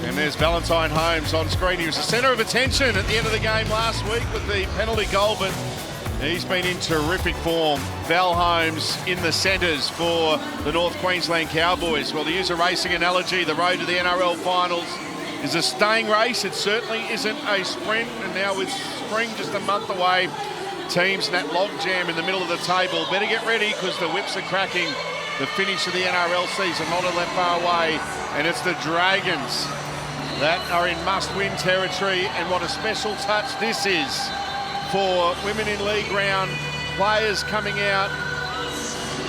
And there's Valentine Holmes on screen. He was the centre of attention at the end of the game last week with the penalty goal, but he's been in terrific form. Val Holmes in the centres for the North Queensland Cowboys. Well, to use a racing analogy, the road to the NRL finals is a staying race. It certainly isn't a sprint. And now with spring just a month away, teams in that log jam in the middle of the table better get ready because the whips are cracking. The finish of the NRL season not that far away, and it's the Dragons that are in must-win territory. And what a special touch this is for women in league round. Players coming out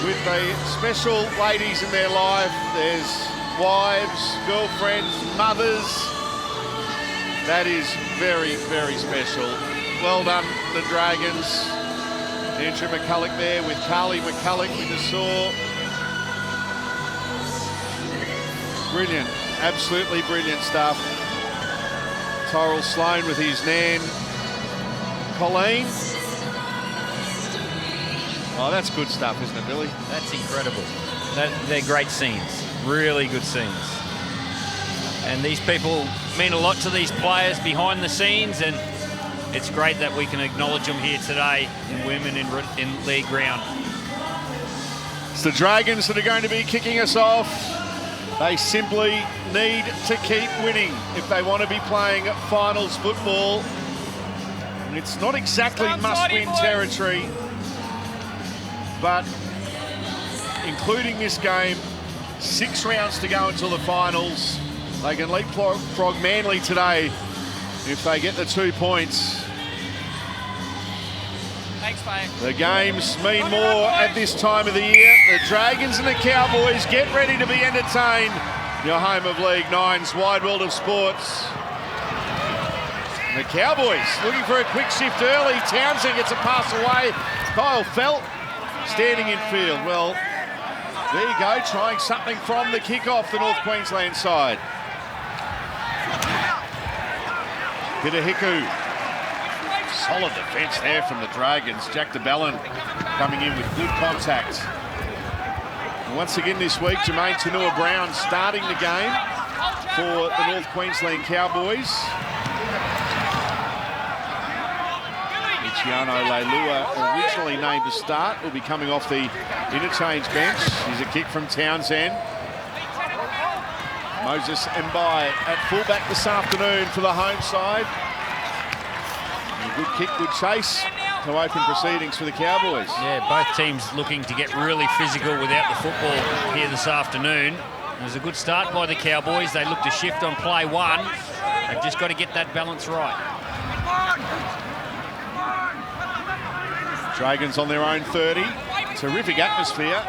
with the special ladies in their life. There's wives, girlfriends, mothers. That is very, very special. Well done, the Dragons. Andrew McCulloch there with Carly McCulloch, we just saw. Brilliant, absolutely brilliant stuff. Tyrell Sloan with his nan, Colleen. Oh, that's good stuff, isn't it, Billy? That's incredible. They're great scenes, really good scenes. And these people mean a lot to these players behind the scenes, and it's great that we can acknowledge them here today in women in league round. It's the Dragons that are going to be kicking us off. They simply need to keep winning if they want to be playing finals football. And it's not exactly must-win territory, but including this game, 6 rounds to go until the finals. They can leapfrog Manly today if they get the 2 points. Thanks, mate. The games mean more at this time of the year. The Dragons and the Cowboys get ready to be entertained. Your home of League Nine's wide world of sports. And the Cowboys looking for a quick shift early. Townsend gets a pass away. Kyle Felt standing in field. Well, there you go, trying something from the kickoff, the North Queensland side. Pitahiku. Solid defence there from the Dragons. Jack DeBellin coming in with good contact. And once again this week, Jermaine Tanua-Brown starting the game for the North Queensland Cowboys. Luciano Leilua, originally named to start, will be coming off the interchange bench. Here's a kick from Townsend. Moses Mbai at fullback this afternoon for the home side. Good kick, good chase to open proceedings for the Cowboys. Yeah, both teams looking to get really physical without the football here this afternoon. It was a good start by the Cowboys. They looked to shift on play one. They've just got to get that balance right. Dragons on their own 30. Terrific atmosphere.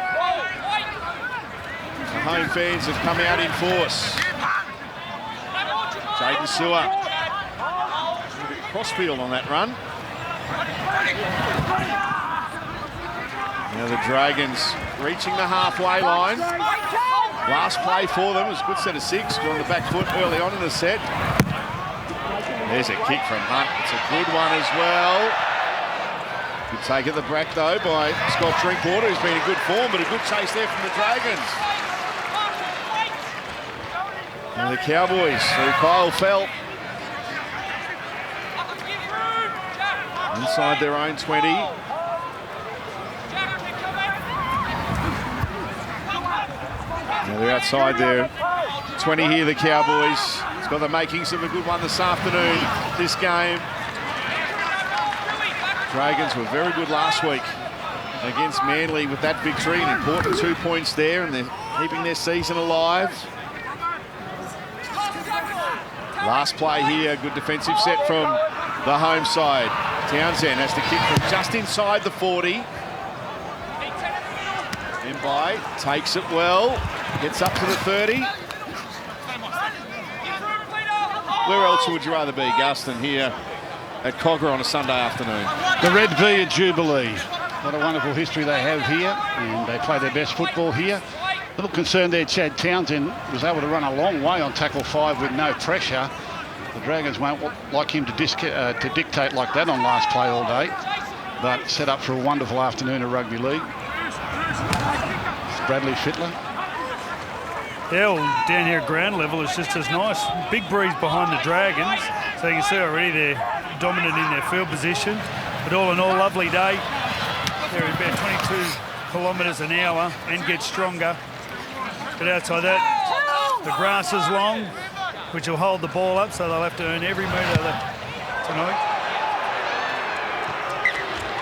The home fans have come out in force. Jaden Sewer. Crossfield on that run. Now the Dragons reaching the halfway line. Last play for them was a good set of 6. On the back foot early on in the set. There's a kick from Hunt. It's a good one as well. Good take at the back though by Scott Drinkwater, who's been in good form, but a good chase there from the Dragons. And the Cowboys through Kyle Felt. Inside their own 20. Now they're outside their 20 here, the Cowboys. It's got the makings of a good one this afternoon, this game. Dragons were very good last week against Manly with that victory. An important 2 points there, and they're keeping their season alive. Last play here, good defensive set from the home side. Townsend has to kick from just inside the 40. Mbai takes it well, gets up to the 30. Where else would you rather be, Gus, than here at Cogger on a Sunday afternoon? The Red V at Jubilee. What a wonderful history they have here, and they play their best football here. A little concerned there, Chad Townsend was able to run a long way on tackle 5 with no pressure. The Dragons won't like him to dictate like that on last play all day, but set up for a wonderful afternoon of rugby league. It's Bradley Fittler. Yeah, well, down here at ground level, it's just as nice. Big breeze behind the Dragons, so you can see already they're dominant in their field position. But all in all, lovely day. They're about 22 kilometres an hour and get stronger. But outside that, the grass is long, which will hold the ball up, so they'll have to earn every metre tonight.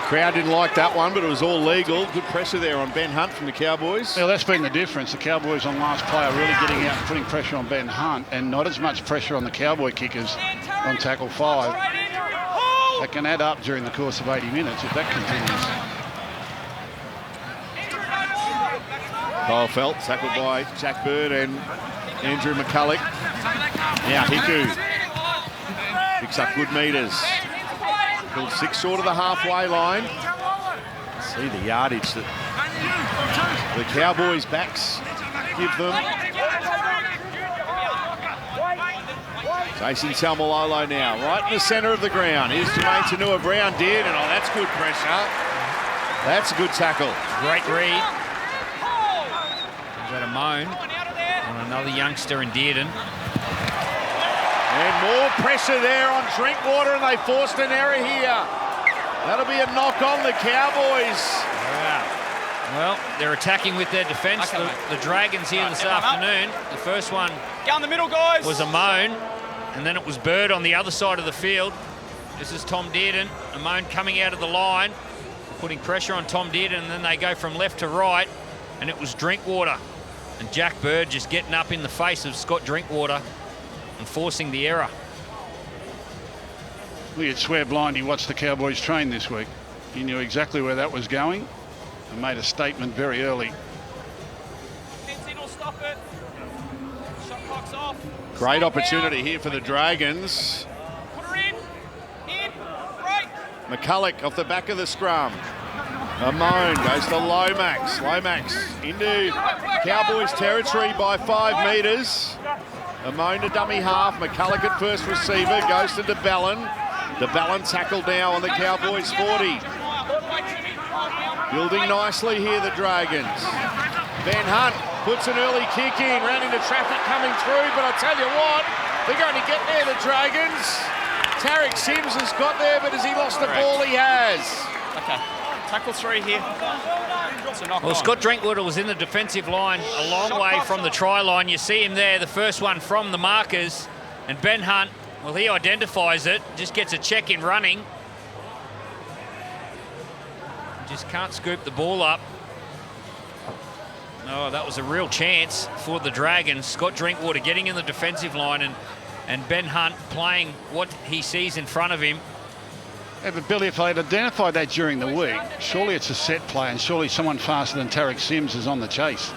Crowd didn't like that one, but it was all legal. Good pressure there on Ben Hunt from the Cowboys. Yeah, that's been the difference. The Cowboys on last play are really getting out and putting pressure on Ben Hunt, and not as much pressure on the Cowboy kickers on tackle 5. That can add up during the course of 80 minutes if that continues. Kyle Felt tackled by Jack Bird and Andrew McCulloch. Now Hiku picks up good metres. Pulled 6 short of the halfway line. See the yardage that the Cowboys' backs give them. Jason Taumalolo now, right in the centre of the ground. Here's Jermaine Tanua-Brown, did, and oh, that's good pressure. That's a good tackle. Great read. Is that a moan on another youngster in Dearden? And more pressure there on Drinkwater, and they forced an error here. That'll be a knock on the Cowboys. Wow. Well, they're attacking with their defence. The Dragons here this afternoon. The first one down the middle, guys. Was a moan, and then it was Bird on the other side of the field. This is Tom Dearden. A moan coming out of the line, putting pressure on Tom Dearden, and then they go from left to right, and it was Drinkwater. And Jack Bird just getting up in the face of Scott Drinkwater and forcing the error. You'd swear blind he watched the Cowboys train this week. He knew exactly where that was going and made a statement very early. Stop it. Shot clock's off. Great opportunity here for the Dragons. Put her in. Right. McCulloch off the back of the scrum. Amone goes to Lomax. Lomax into Cowboys territory by 5 metres. Amone to dummy half. McCulloch at first receiver. Goes to DeBellin. DeBellin tackled now on the Cowboys 40. Building nicely here, the Dragons. Ben Hunt puts an early kick in. Ran into traffic coming through. But I'll tell you what, they're going to get there, the Dragons. Tarek Sims has got there, but has he lost the ball? He has. Okay. Tackle 3 here. Well, Scott Drinkwater was in the defensive line a long way from the try line. You see him there, the first one from the markers. And Ben Hunt, well, he identifies it, just gets a check in running. Just can't scoop the ball up. Oh, that was a real chance for the Dragons. Scott Drinkwater getting in the defensive line and Ben Hunt playing what he sees in front of him. Yeah, but Billy, if they'd identified that during the week, surely it's a set play and surely someone faster than Tarek Sims is on the chase.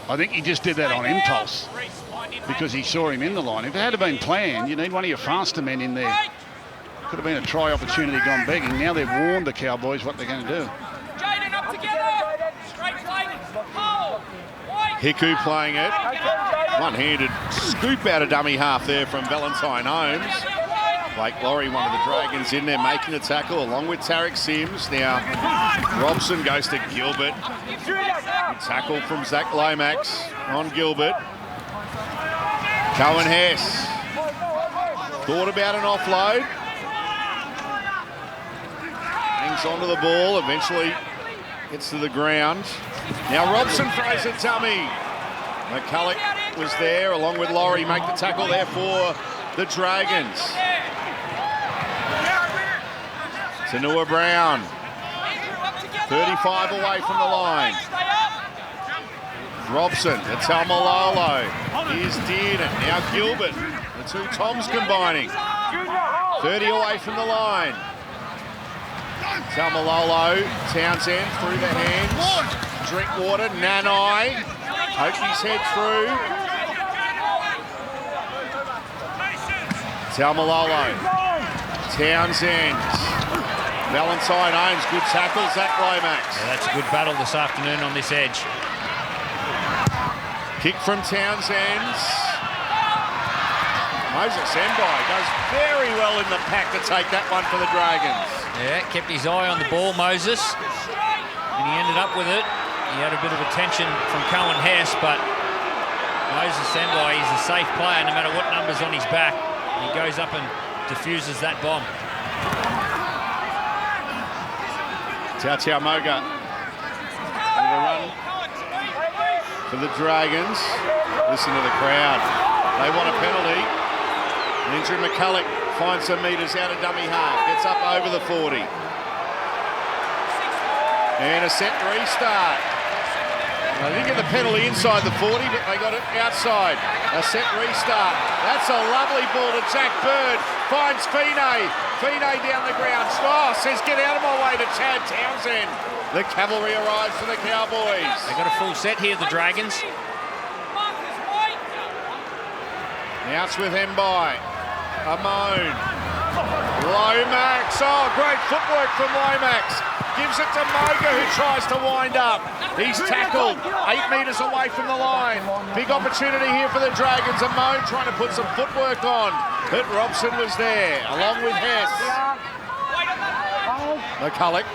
I think he just did that on impulse because he saw him in the line. If it had been planned, you need one of your faster men in there. Could have been a try opportunity gone begging. Now they've warned the Cowboys what they're going to do. Hiku playing it. One-handed scoop out of dummy half there from Valentine Holmes. Blake Laurie, one of the Dragons in there, making the tackle along with Tarek Sims. Now Robson goes to Gilbert. Good tackle from Zach Lomax on Gilbert. Cohen Hess thought about an offload. Hangs onto the ball, eventually gets to the ground. Now Robson throws a dummy. McCulloch was there along with Laurie, make the tackle there for the Dragons. Tanua-Brown, 35 away from the line. Robson to Taumalolo. Here's Dearden, now Gilbert. The two Toms combining. 30 away from the line. Taumalolo, Townsend through the hands. Drinkwater, Nanai. Pokes his head through. Taumalolo. Townsend. Valentine Holmes, good tackle. Zach Lomax. Yeah, that's a good battle this afternoon on this edge. Kick from Townsend. Moses Mbai does very well in the pack to take that one for the Dragons. Yeah, kept his eye on the ball, Moses. And he ended up with it. He had a bit of attention from Cohen Hess, but Moses Sendai, he's a safe player no matter what number's on his back. He goes up and diffuses that bomb. Tau Moga. Run for the Dragons. Listen to the crowd. They want a penalty. Andrew McCulloch finds some metres out of dummy half. Gets up over the 40. And a set restart. They didn't get the penalty inside the 40, but they got it outside. A set restart. That's a lovely ball to Jack Bird. Finds Fine. Fine down the ground. Oh, says, get out of my way to Chad Townsend. The cavalry arrives for the Cowboys. They got a full set here, the Dragons. Now it's with Mbai. Amon. Lomax. Oh, great footwork from Lomax. Gives it to Moga, who tries to wind up. He's tackled 8 metres away from the line. Big opportunity here for the Dragons. Amon trying to put some footwork on. But Robson was there, along with Hess. McCulloch.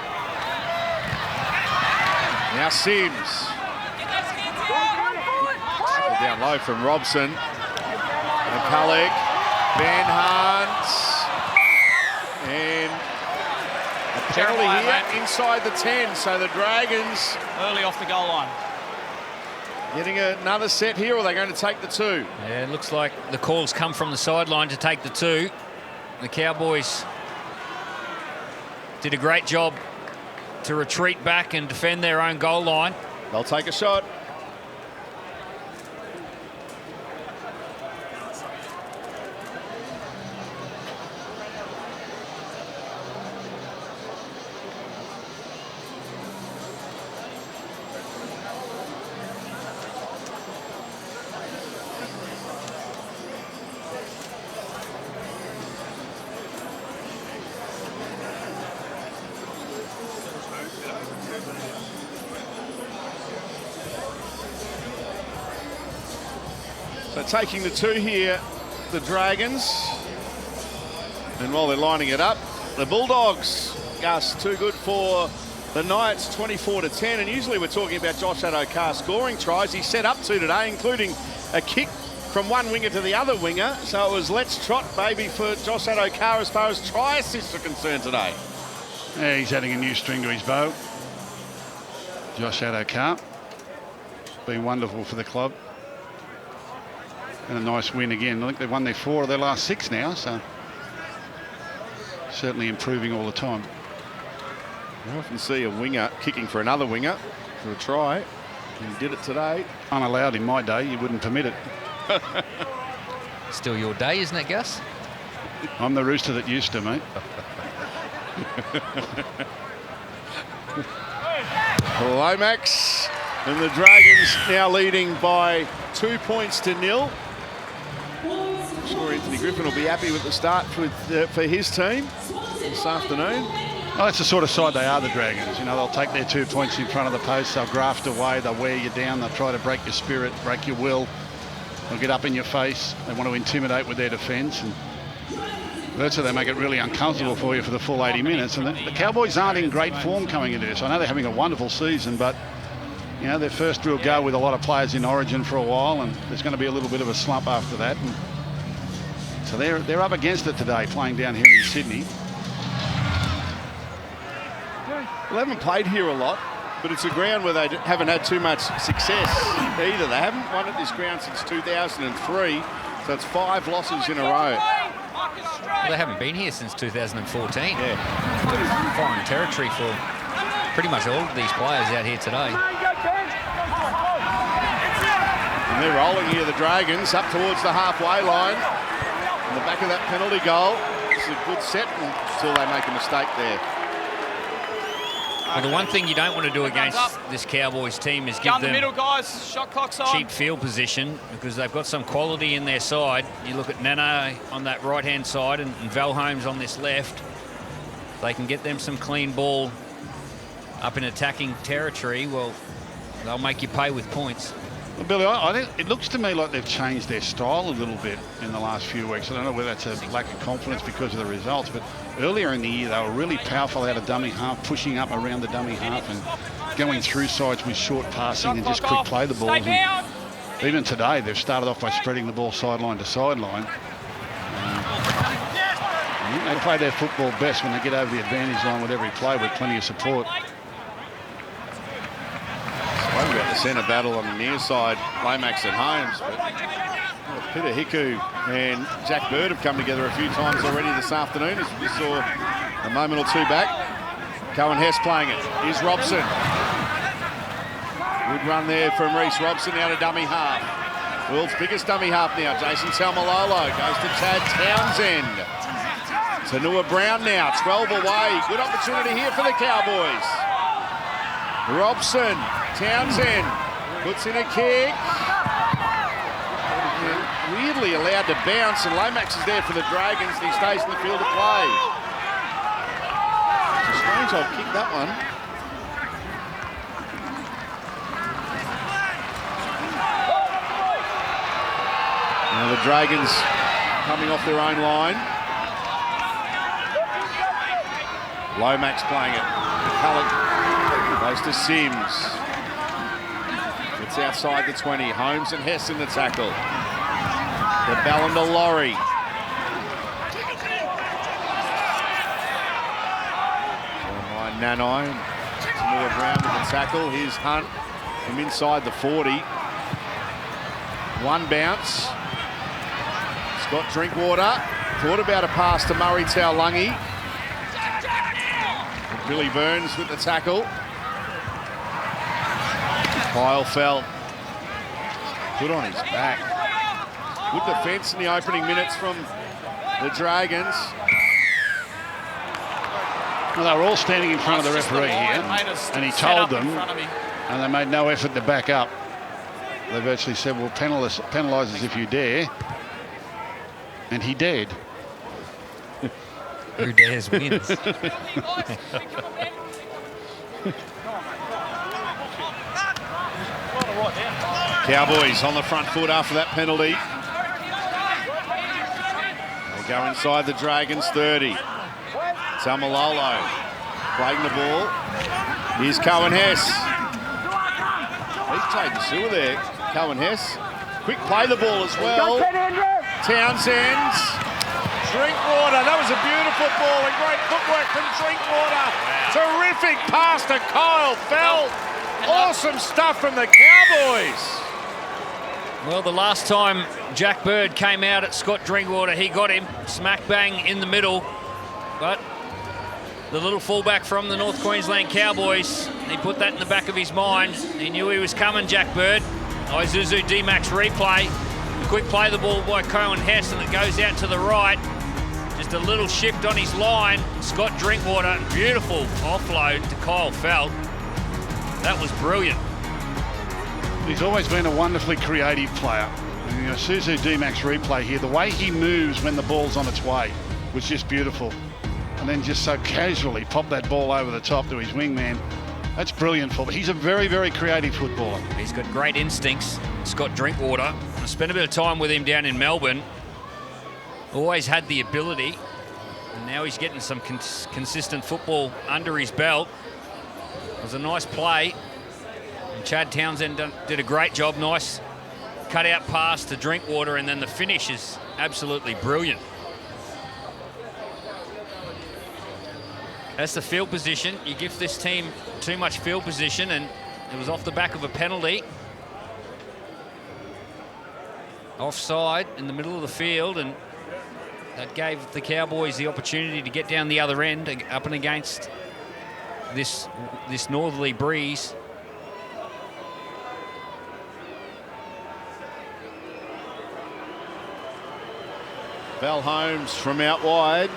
Now Sims. Tackled down low from Robson. McCulloch. Ben Hunt. And a penalty here inside the 10. So the Dragons Early off the goal line. getting another set here, or are they going to take the 2? Yeah, it looks like the calls come from the sideline to take the 2. The Cowboys did a great job to retreat back and defend their own goal line. They'll take a shot. So taking the 2 here, the Dragons. And while they're lining it up, the Bulldogs, Gus, too good for the Knights, 24-10. And usually we're talking about Josh Adokar scoring tries. He set up 2 today, including a kick from one winger to the other winger. So it was let's trot, baby, for Josh Adokar as far as try assists are concerned today. Yeah, he's adding a new string to his bow. Josh Adokar. Been wonderful for the club. And a nice win again. I think they've won their 4 of their last 6 now, so certainly improving all the time. I often see a winger kicking for another winger for a try. He did it today. Unallowed in my day, you wouldn't permit it. Still your day, isn't it, Gus? I'm the rooster that used to, mate. Lomax and the Dragons now leading by 2 points to 0. I'm sure Anthony Griffin will be happy with the start for his team this afternoon. Well, that's the sort of side they are, the Dragons. You know, they'll take their 2 points in front of the post, they'll graft away, they'll wear you down, they'll try to break your spirit, break your will. They'll get up in your face. They want to intimidate with their defence, and virtually they make it really uncomfortable for you for the full 80 minutes. And the Cowboys aren't in great form coming into this. I know they're having a wonderful season, but you know, their first real go with a lot of players in Origin for a while, and there's going to be a little bit of a slump after that. And so they're up against it today, playing down here in Sydney. Well, they haven't played here a lot, but it's a ground where they haven't had too much success either. They haven't won at this ground since 2003, so it's 5 losses in a row. Well, they haven't been here since 2014. Yeah. Foreign territory for pretty much all of these players out here today. And they're rolling here, the Dragons, up towards the halfway line. In the back of that penalty goal. It's a good set until they make a mistake there. Well, the one thing you don't want to do against this Cowboys team is give Down the them middle, guys. Shot clock's on. cheap field position, because they've got some quality in their side. You look at Nana on that right-hand side and Val Holmes on this left. They can get them some clean ball up in attacking territory. Well, they'll make you pay with points. Well, Billy, I think it looks to me like they've changed their style a little bit in the last few weeks. I don't know whether that's a lack of confidence because of the results, but earlier in the year they were really powerful out of dummy half, pushing up around the dummy half and going through sides with short passing and just quick play the balls. even today, they've started off by spreading the ball sideline to sideline. I think they play their football best when they get over the advantage line with every play with plenty of support. Spoke about the centre battle on the near side, Lomax and Holmes, but Peter Hiku and Jack Bird have come together a few times already this afternoon, as we saw a moment or two back. Cohen Hess playing it. Here's Robson. Good run there from Reece Robson, now to dummy half. World's biggest dummy half now, Jason Taumalolo goes to Chad Townsend. Tanua Brown now, 12 away. Good opportunity here for the Cowboys. Robson, Townsend puts in a kick. Weirdly allowed to bounce, and Lomax is there for the Dragons, and he stays in the field of play. It's a strange old kick, that one. Now the Dragons coming off their own line. Lomax playing it. Cullen goes to Sims. It's outside the 20. Holmes and Hess in the tackle. The Ballon to Laurie. Nanai. Tamua Brown with the tackle. Here's Hunt from inside the 40. One bounce. Scott Drinkwater thought about a pass to Murray Taulungi. Billy Burns with the tackle. Kyle fell. Good on his back. Good defence in the opening minutes from the Dragons. Well, they were all standing in front of the referee here, and he told them, and they made no effort to back up. They virtually said, well, penalise us if you dare. And he dared. Who dares wins. Cowboys on the front foot after that penalty. They go inside the Dragons 30. Tamalolo playing the ball. Here's Cohen Hess. He's taking the sewer there, Cohen Hess. Quick play the ball as well. Townsend. Drinkwater, that was a beautiful ball and great footwork from Drinkwater. Wow. Terrific pass to Kyle Fell. Awesome stuff from the Cowboys. Well, the last time Jack Bird came out at Scott Drinkwater, he got him smack bang in the middle. But the little fullback from the North Queensland Cowboys, he put that in the back of his mind. He knew he was coming, Jack Bird. Isuzu D-Max replay. Quick play the ball by Cohen Hess, and it goes out to the right. Just a little shift on his line. Scott Drinkwater, beautiful offload to Kyle Felt. That was brilliant. He's always been a wonderfully creative player. And, you know, Isuzu D-Max replay here, the way he moves when the ball's on its way was just beautiful. And then just so casually pop that ball over the top to his wingman. That's brilliant for him. He's a very, very creative footballer. He's got great instincts, Scott Drinkwater. I spent a bit of time with him down in Melbourne. Always had the ability, and now he's getting some consistent football under his belt. It was a nice play. And Chad Townsend did a great job. Nice cut-out pass to Drinkwater, and then the finish is absolutely brilliant. That's the field position. You give this team too much field position, and it was off the back of a penalty. Offside in the middle of the field, and that gave the Cowboys the opportunity to get down the other end up and against this northerly breeze. Val Holmes from out wide.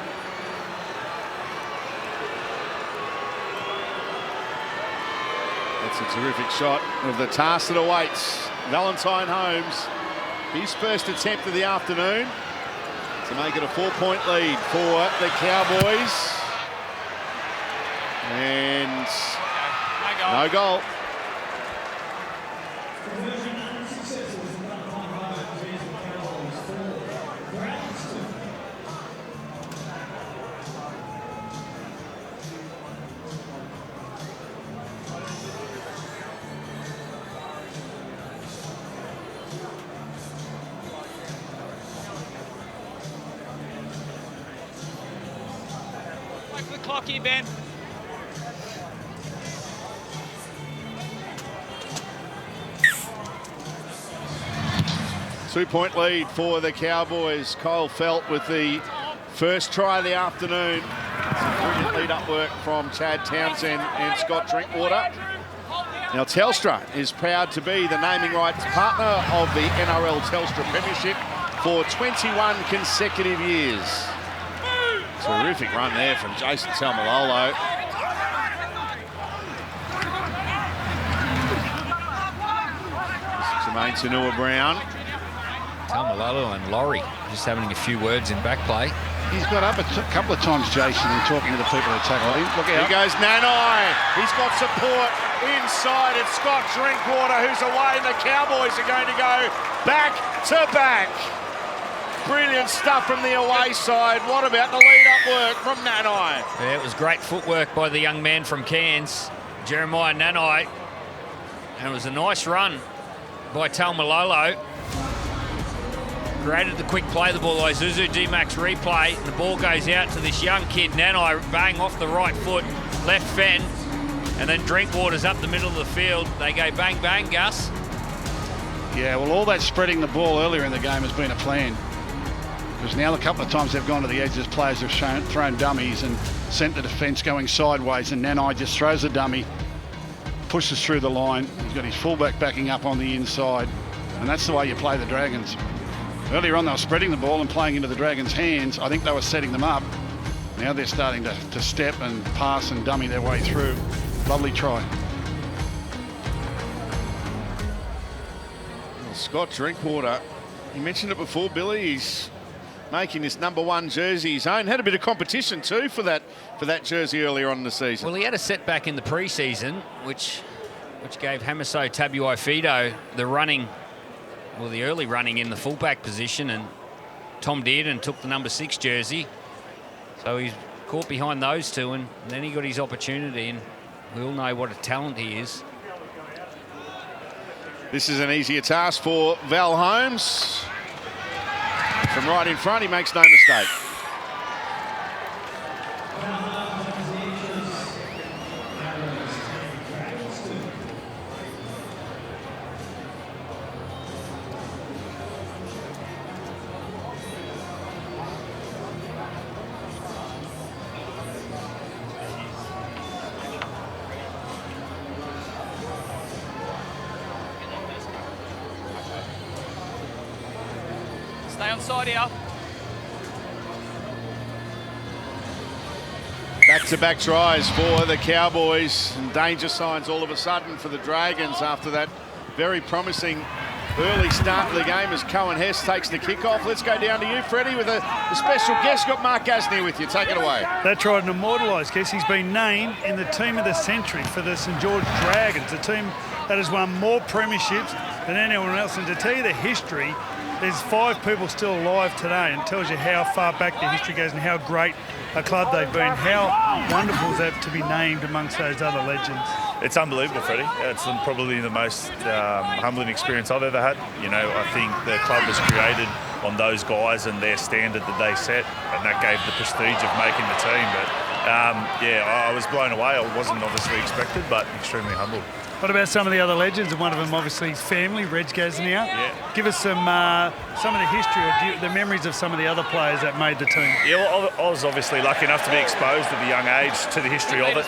That's a terrific shot of the task that awaits Valentine Holmes. His first attempt of the afternoon to make it a 4-point lead for the Cowboys. And no goal. clock here, Ben. Two-point lead for the Cowboys. Cole Felt with the first try of the afternoon. Some brilliant lead-up work from Chad Townsend and Scott Drinkwater. Now, Telstra is proud to be the naming rights partner of the NRL Telstra Premiership for 21 consecutive years. Terrific run there from Jason Taumalolo. Jermaine Tanua-Brown. Taumalolo and Laurie just having a few words in back play. He's got up a couple of times, Jason, and talking to the people who tackled him. Look out. Here goes Nanai. He's got support inside. It's Scott Drinkwater who's away, and the Cowboys are going to go back to back. Brilliant stuff from the away side. What about the lead-up work from Nanai? Yeah, it was great footwork by the young man from Cairns, Jeremiah Nanai. And it was a nice run by Taumalolo. Created the quick play, the ball. Isuzu D-Max replay. And the ball goes out to this young kid, Nanai, bang off the right foot, left fend. And then Drinkwater's up the middle of the field. They go bang, bang, Gus. Yeah, well, all that spreading the ball earlier in the game has been a plan. Because now a couple of times they've gone to the edges, players have thrown dummies and sent the defence going sideways, and Nanai just throws a dummy, pushes through the line. He's got his fullback backing up on the inside, and that's the way you play the Dragons. Earlier on, they were spreading the ball and playing into the Dragons' hands. I think they were setting them up. Now they're starting to step and pass and dummy their way through. Lovely try. Well, Scott Drinkwater, you mentioned it before, Billy, he's making his #1 jersey his own. Had a bit of competition too for that jersey earlier on in the season. Well, he had a setback in the pre-season, which gave Hamiso Tabuai-Fido the running, well, the early running in the fullback position, and Tom Dearden took the #6 jersey. So he's caught behind those two, and then he got his opportunity, and we all know what a talent he is. This is an easier task for Val Holmes. From right in front, he makes no mistake. Stay on side here. Back-to-back tries for the Cowboys, and danger signs all of a sudden for the Dragons after that very promising early start of the game as Cohen Hess takes the kickoff. Let's go down to you, Freddie, with a special guest. Got Mark Gasnier with you. Take it away. That's right, an immortalised guest. He's been named in the team of the century for the St George Dragons, a team that has won more premierships than anyone else. And to tell you the history, there's 5 people still alive today, and tells you how far back the history goes and how great a club they've been. How wonderful is that to be named amongst those other legends? It's unbelievable, Freddie. It's probably the most humbling experience I've ever had. You know, I think the club was created on those guys and their standard that they set, and that gave the prestige of making the team. But yeah, I was blown away. I wasn't obviously expected, but extremely humbled. What about some of the other legends? And one of them, obviously, his family, Reg Gasnier. Yeah. Give us some of the history or the memories of some of the other players that made the team. Yeah, well, I was obviously lucky enough to be exposed at a young age to the history of it.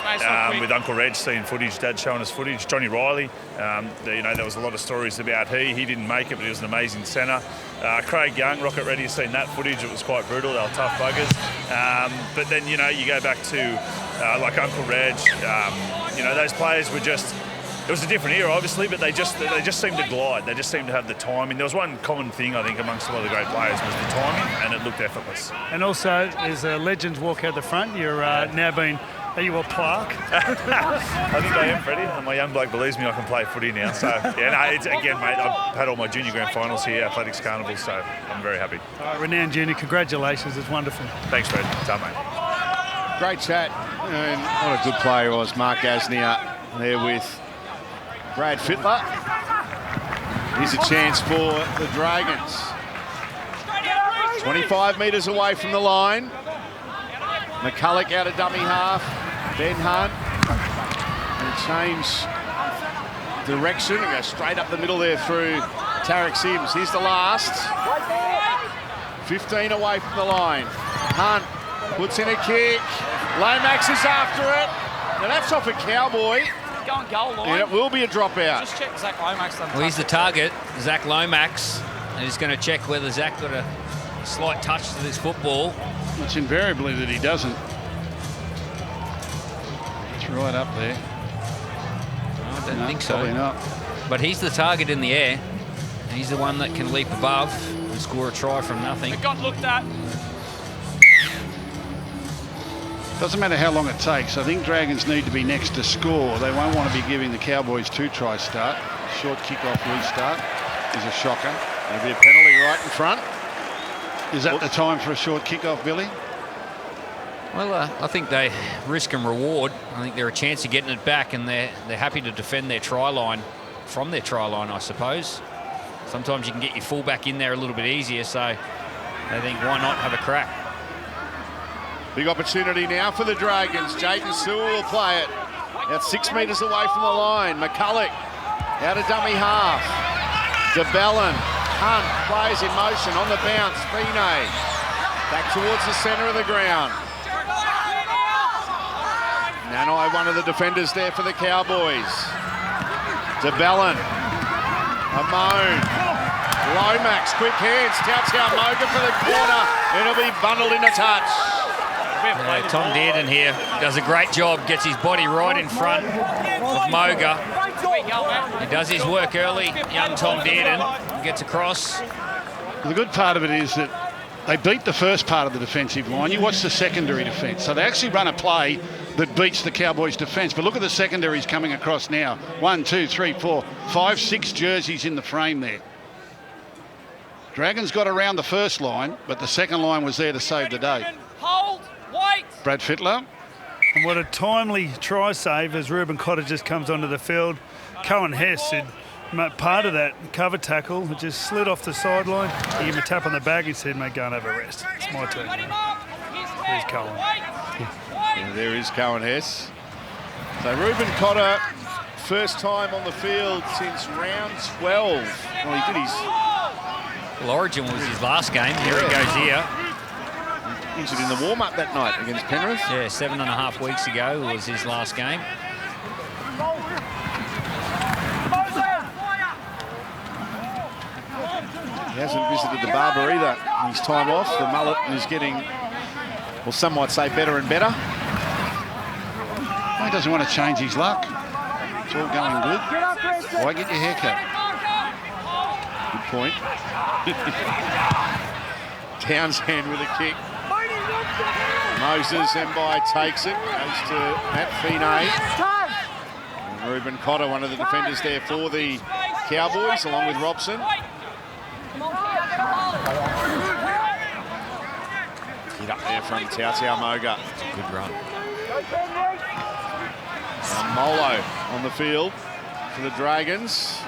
With Uncle Reg seeing footage, Dad showing us footage. Johnny Riley, you know, there was a lot of stories about he didn't make it, but he was an amazing centre. Craig Young, Rocket Ready, has seen that footage. It was quite brutal. They were tough buggers. But then, you know, you go back to like Uncle Reg. You know, those players were just. It was a different era, obviously, but they just seemed to glide. They just seemed to have the timing. There was one common thing, I think, amongst a lot of the great players was the timing, and it looked effortless. And also, as legends walk out the front, you're now being, are you a plaque? I think I am, Freddie. And my young bloke believes me I can play footy now. So, yeah, no, it's, again, mate, I've had all my junior grand finals here, Athletics Carnival, so I'm very happy. Renowned junior, congratulations. It's wonderful. Thanks, Fred. Ta, mate. Great chat. And what a good player was Mark Gasnier there with Brad Fittler. Here's a chance for the Dragons. 25 metres away from the line. McCulloch out of dummy half. Ben Hunt. And change direction and go straight up the middle there through Tarek Sims. Here's the last. 15 away from the line. Hunt puts in a kick. Lomax is after it. Now that's off a Cowboy. Going goal line. And it will be a dropout. Just check Zach Lomax. Well, he's the target, Zach Lomax. And he's going to check whether Zach got a slight touch to this football. It's invariably that he doesn't. It's right up there. I don't think so. Probably not. But he's the target in the air. He's the one that can leap above and score a try from nothing. It got looked at. Doesn't matter how long it takes. I think Dragons need to be next to score. They won't want to be giving the Cowboys 2-try start. Short kick-off restart is a shocker. There'll be a penalty right in front. Is that the time for a short kick-off, Billy? Well, I think they risk and reward. I think they're a chance of getting it back, and they're happy to defend their try line from their try line, I suppose. Sometimes you can get your fullback in there a little bit easier, so they think, why not have a crack? Big opportunity now for the Dragons. Jaden Sewell will play it. About 6 metres away from the line. McCulloch out of dummy half. DeBellin. Hunt plays in motion on the bounce. Fine back towards the centre of the ground. Nanai, one of the defenders there for the Cowboys. DeBellin. Amone. Lomax, quick hands. Tautau Moga for the corner. It'll be bundled in a touch. Yeah, Tom Dearden here does a great job, gets his body right in front of Moga. He does his work early, young Tom Dearden gets across. The good part of it is that they beat the first part of the defensive line. You watch the secondary defence. So they actually run a play that beats the Cowboys' defence. But look at the secondaries coming across now. 1, 2, 3, 4, 5, 6 jerseys in the frame there. Dragons got around the first line, but the second line was there to save the day. Hold, wait. Brad Fittler. And what a timely try save as Ruben Cotter just comes onto the field. Cohen Hess had part of that cover tackle, just slid off the sideline. He gave him a tap on the back. He said, mate, go and have a rest. It's my turn. There's Cohen. Yeah, there is Cohen Hess. So Ruben Cotter, first time on the field since round 12. Well, he did his... Well, Origin was his last game. Here he goes here. Injured in the warm-up that night against Penrith. Yeah, 7.5 weeks ago was his last game. He hasn't visited the barber either in his time off. The mullet is getting, well, some might say better and better. He doesn't want to change his luck. It's all going good. Why get your hair cut? Good point. Townsend with a kick. Moses Mbai takes it. Goes to Matt Fine. And Ruben Cotter, one of the defenders there for the Cowboys, along with Robson. Get up there from Tautau Moga. Good run. Molo on the field for the Dragons.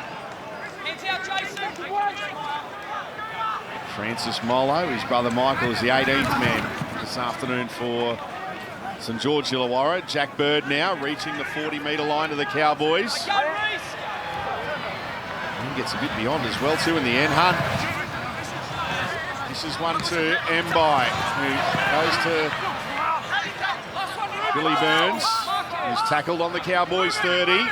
Francis Molo, his brother Michael, is the 18th man this afternoon for St George Illawarra. Jack Bird now reaching the 40-metre line of the Cowboys. He gets a bit beyond as well too in the end. Hunt. This is one to Mbai, who goes to Billy Burns, who's tackled on the Cowboys 30.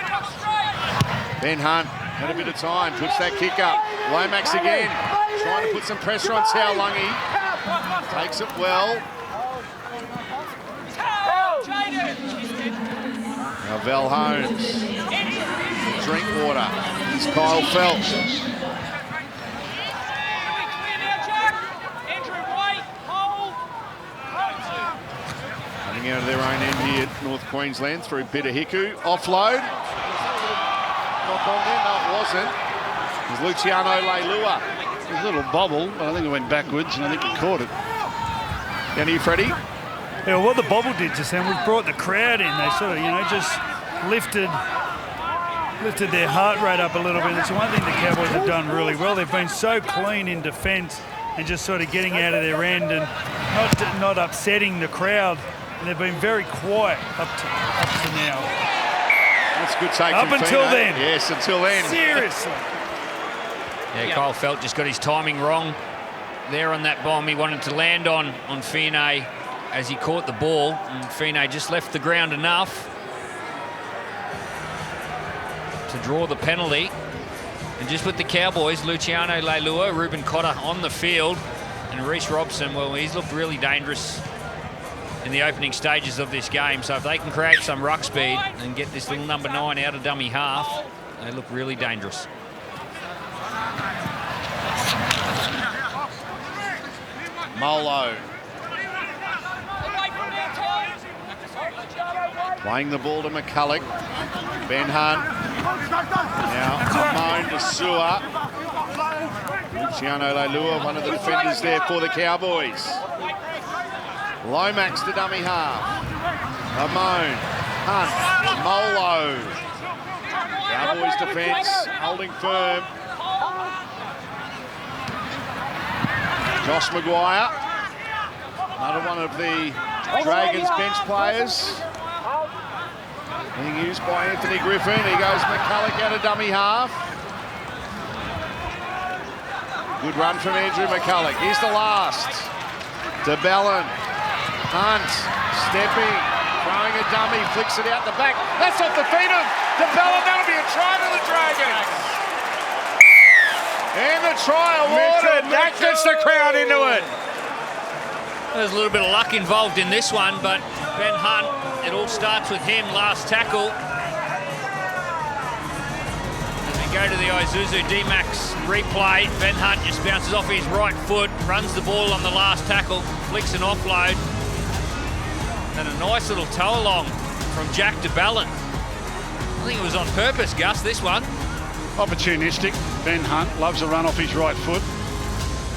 Ben Hunt had a bit of time, puts that kick up. Lomax again, trying to put some pressure on Taulungi. Takes it well. Now Val Holmes. Drinkwater. It's Kyle Phelps. Running out of their own end here at North Queensland through Peter Hiku. Offload. Knock on there. No, it wasn't. It was Luciano Leilua. It was a little bobble, but I think it went backwards and I think he caught it. Down here, Freddie. Yeah, well, what the bobble did just then was brought the crowd in. They sort of, just lifted their heart rate up a little bit. It's one thing the Cowboys have done really well. They've been so clean in defence and just sort of getting out of their end and not upsetting the crowd and they've been very quiet up to now. That's a good take Up from until Fino. then. Yes, until then. Seriously. Yeah, Kyle Felt just got his timing wrong there on that bomb. He wanted to land on Fine as he caught the ball, and Fine just left the ground enough to draw the penalty. And just with the Cowboys, Luciano Leilua, Ruben Cotter on the field, and Reece Robson, well, he's looked really dangerous in the opening stages of this game. So if they can create some ruck speed and get this little number 9 out of dummy half, they look really dangerous. Molo. Playing the ball to McCulloch. Ben Hunt. Now Amone to Sewer. Luciano Leilua, one of the defenders there for the Cowboys. Lomax to dummy half. Amone. Hunt. Molo. Cowboys defence holding firm. Josh Maguire, another one of the Dragons bench players, being used by Anthony Griffin. He goes McCulloch out of dummy half. Good run from Andrew McCulloch. Here's the last. De Bellin. Hunt, stepping, throwing a dummy, flicks it out the back. That's off the feet of De Bellin. That'll be a try to the Dragons. And the try awarded. That gets the crowd into it. There's a little bit of luck involved in this one, but Ben Hunt, it all starts with him, last tackle. As we go to the Isuzu D-Max replay, Ben Hunt just bounces off his right foot, runs the ball on the last tackle, flicks an offload. And a nice little toe along from Jack de Bellin. I think it was on purpose, Gus, this one. Opportunistic. Ben Hunt loves a run off his right foot.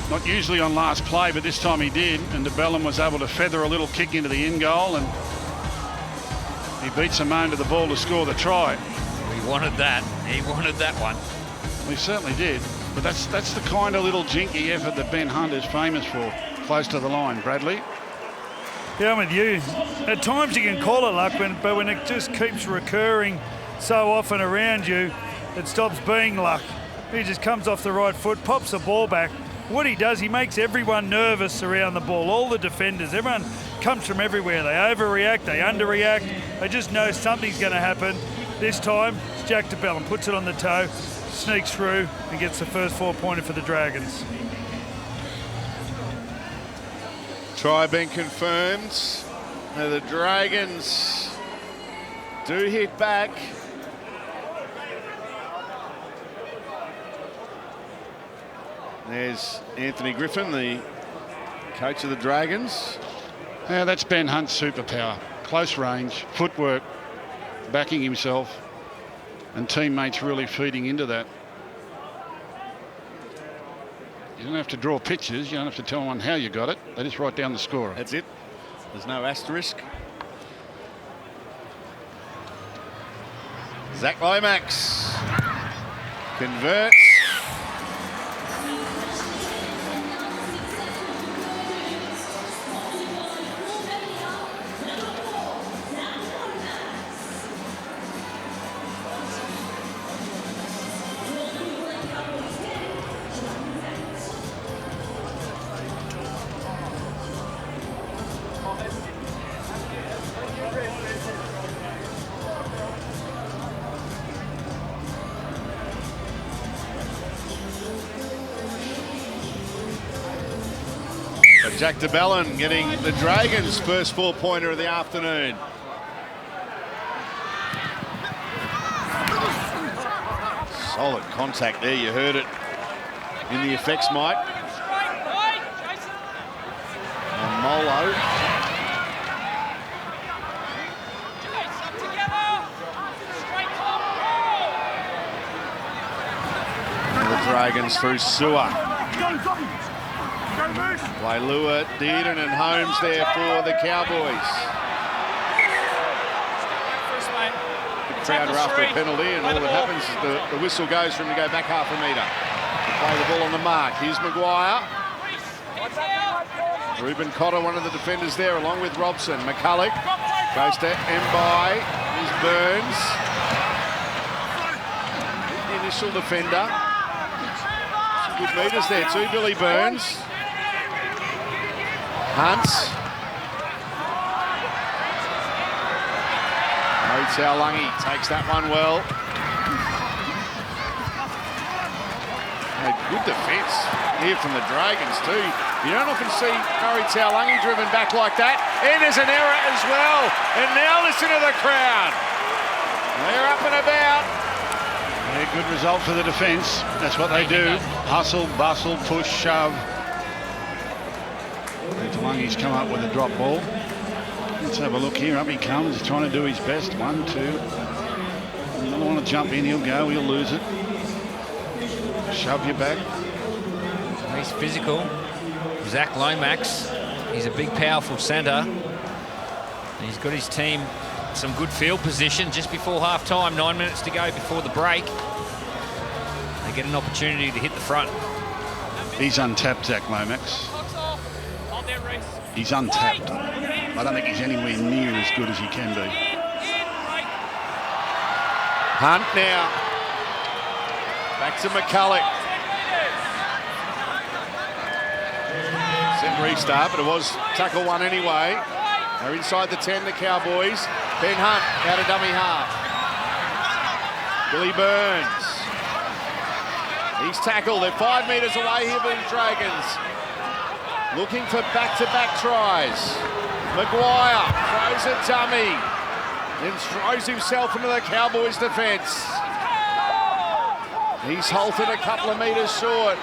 Not usually on last play, but this time he did. And de Bellin was able to feather a little kick into the end goal, and he beat Simone to the ball to score the try. He wanted that. He wanted that one. He certainly did. But that's the kind of little jinky effort that Ben Hunt is famous for. Close to the line, Bradley. Yeah, I'm with you. At times you can call it luck, but when it just keeps recurring so often around you, it stops being luck. He just comes off the right foot, pops the ball back. What he does, he makes everyone nervous around the ball. All the defenders, everyone comes from everywhere. They overreact, they underreact. They just know something's going to happen. This time, it's Jack de Bellin, puts it on the toe, sneaks through and gets the first 4-pointer for the Dragons. Try being confirmed. Now the Dragons do hit back. There's Anthony Griffin, the coach of the Dragons. Yeah, that's Ben Hunt's superpower. Close range, footwork, backing himself, and teammates really feeding into that. You don't have to draw pictures. You don't have to tell anyone how you got it. They just write down the score. That's it. There's no asterisk. Zach Lomax converts. Jack de Bellin getting the Dragons' first 4-pointer of the afternoon. Solid contact there, you heard it in the effects, Mike. And Molo. And the Dragons through Sewer. Leilua, Dearden and Holmes there for the Cowboys. Good crowd are after a penalty, and all that happens is the whistle goes for him to go back half a metre. To play the ball on the mark. Here's Maguire. Reuben Cotter, one of the defenders there, along with Robson. McCulloch goes to Mbai. Here's Burns. The initial defender. Some good metres there too, Billy Burns. Hunts. Taulagi takes that one well. Good defence here from the Dragons too. You don't often see Murray Taulagi driven back like that. And there's an error as well. And now listen to the crowd. They're up and about. Yeah, good result for the defence. That's what they do. Hustle, bustle, push, shove. Taulangi's come up with a drop ball. Let's have a look here. Up he comes. He's trying to do his best. 1, 2. He doesn't want to jump in. He'll go. He'll lose it. Shove you back. He's physical. Zach Lomax. He's a big, powerful centre. He's got his team some good field position just before half-time. 9 minutes to go before the break. They get an opportunity to hit the front. He's untapped, Zach Lomax. He's untapped. I don't think he's anywhere near as good as he can be. Hunt now. Back to McCulloch. Set restart, but it was tackle one anyway. They're inside the 10, the Cowboys. Ben Hunt out of dummy half. Billy Burns. He's tackled. They're 5 metres away here from the Dragons. Looking for back-to-back tries. Maguire throws a dummy. Then throws himself into the Cowboys' defence. He's halted a couple of metres short.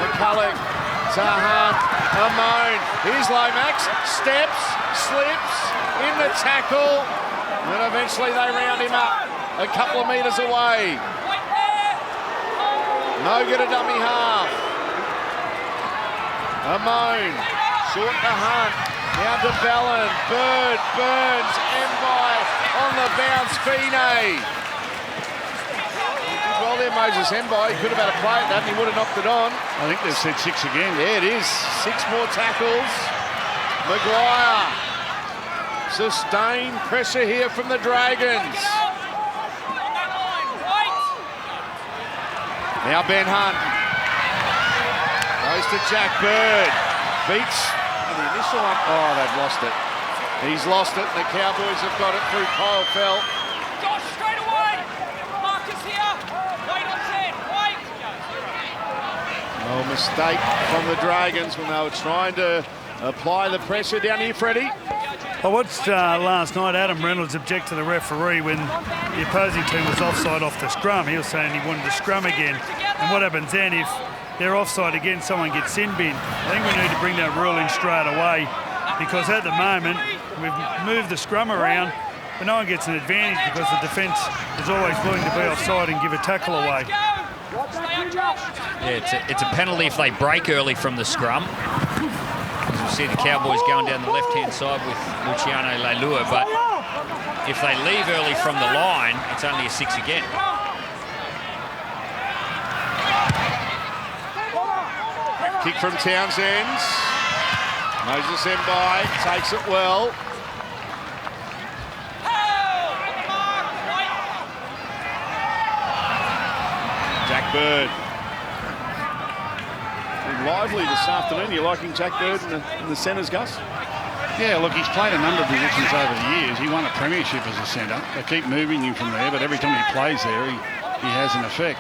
McCulloch to Hunt. Amone. Here's Lomax. Steps, slips, in the tackle. And eventually they round him up a couple of metres away. No good a dummy half. Amone. Short to Hunt. Now to Ballon. Bird. Burns. Mbai on the bounce. Fine. Well there, Moses Mbai. He could have had a play at that and he would have knocked it on. I think they've said 6 again. Yeah, it is. 6 more tackles. Maguire. Sustained pressure here from the Dragons. Now Ben Hunt. Goes to Jack Bird. Beats the initial one. Oh, they've lost it. He's lost it, and the Cowboys have got it through Kyle Felt. Josh, straight away. Marcus here. Wait on 10. Wait. Oh, mistake from the Dragons when they were trying to apply the pressure down here, Freddie. I watched last night Adam Reynolds object to the referee when the opposing team was offside off the scrum. He was saying he wanted to scrum again. And what happens then if they're offside again, someone gets sin bin? I think we need to bring that rule in straight away, because at the moment we've moved the scrum around, but no one gets an advantage because the defence is always willing to be offside and give a tackle away. Yeah, it's a penalty if they break early from the scrum. As you see the Cowboys going down the left-hand side with Luciano Leilua, but if they leave early from the line, it's only a 6 again. Kick from Townsend. Moses Mbai takes it well. Jack Bird. Been lively this afternoon. You liking Jack Bird in the centres, Gus? Yeah, look, he's played a number of positions over the years. He won a premiership as a centre. They keep moving him from there, but every time he plays there, he has an effect.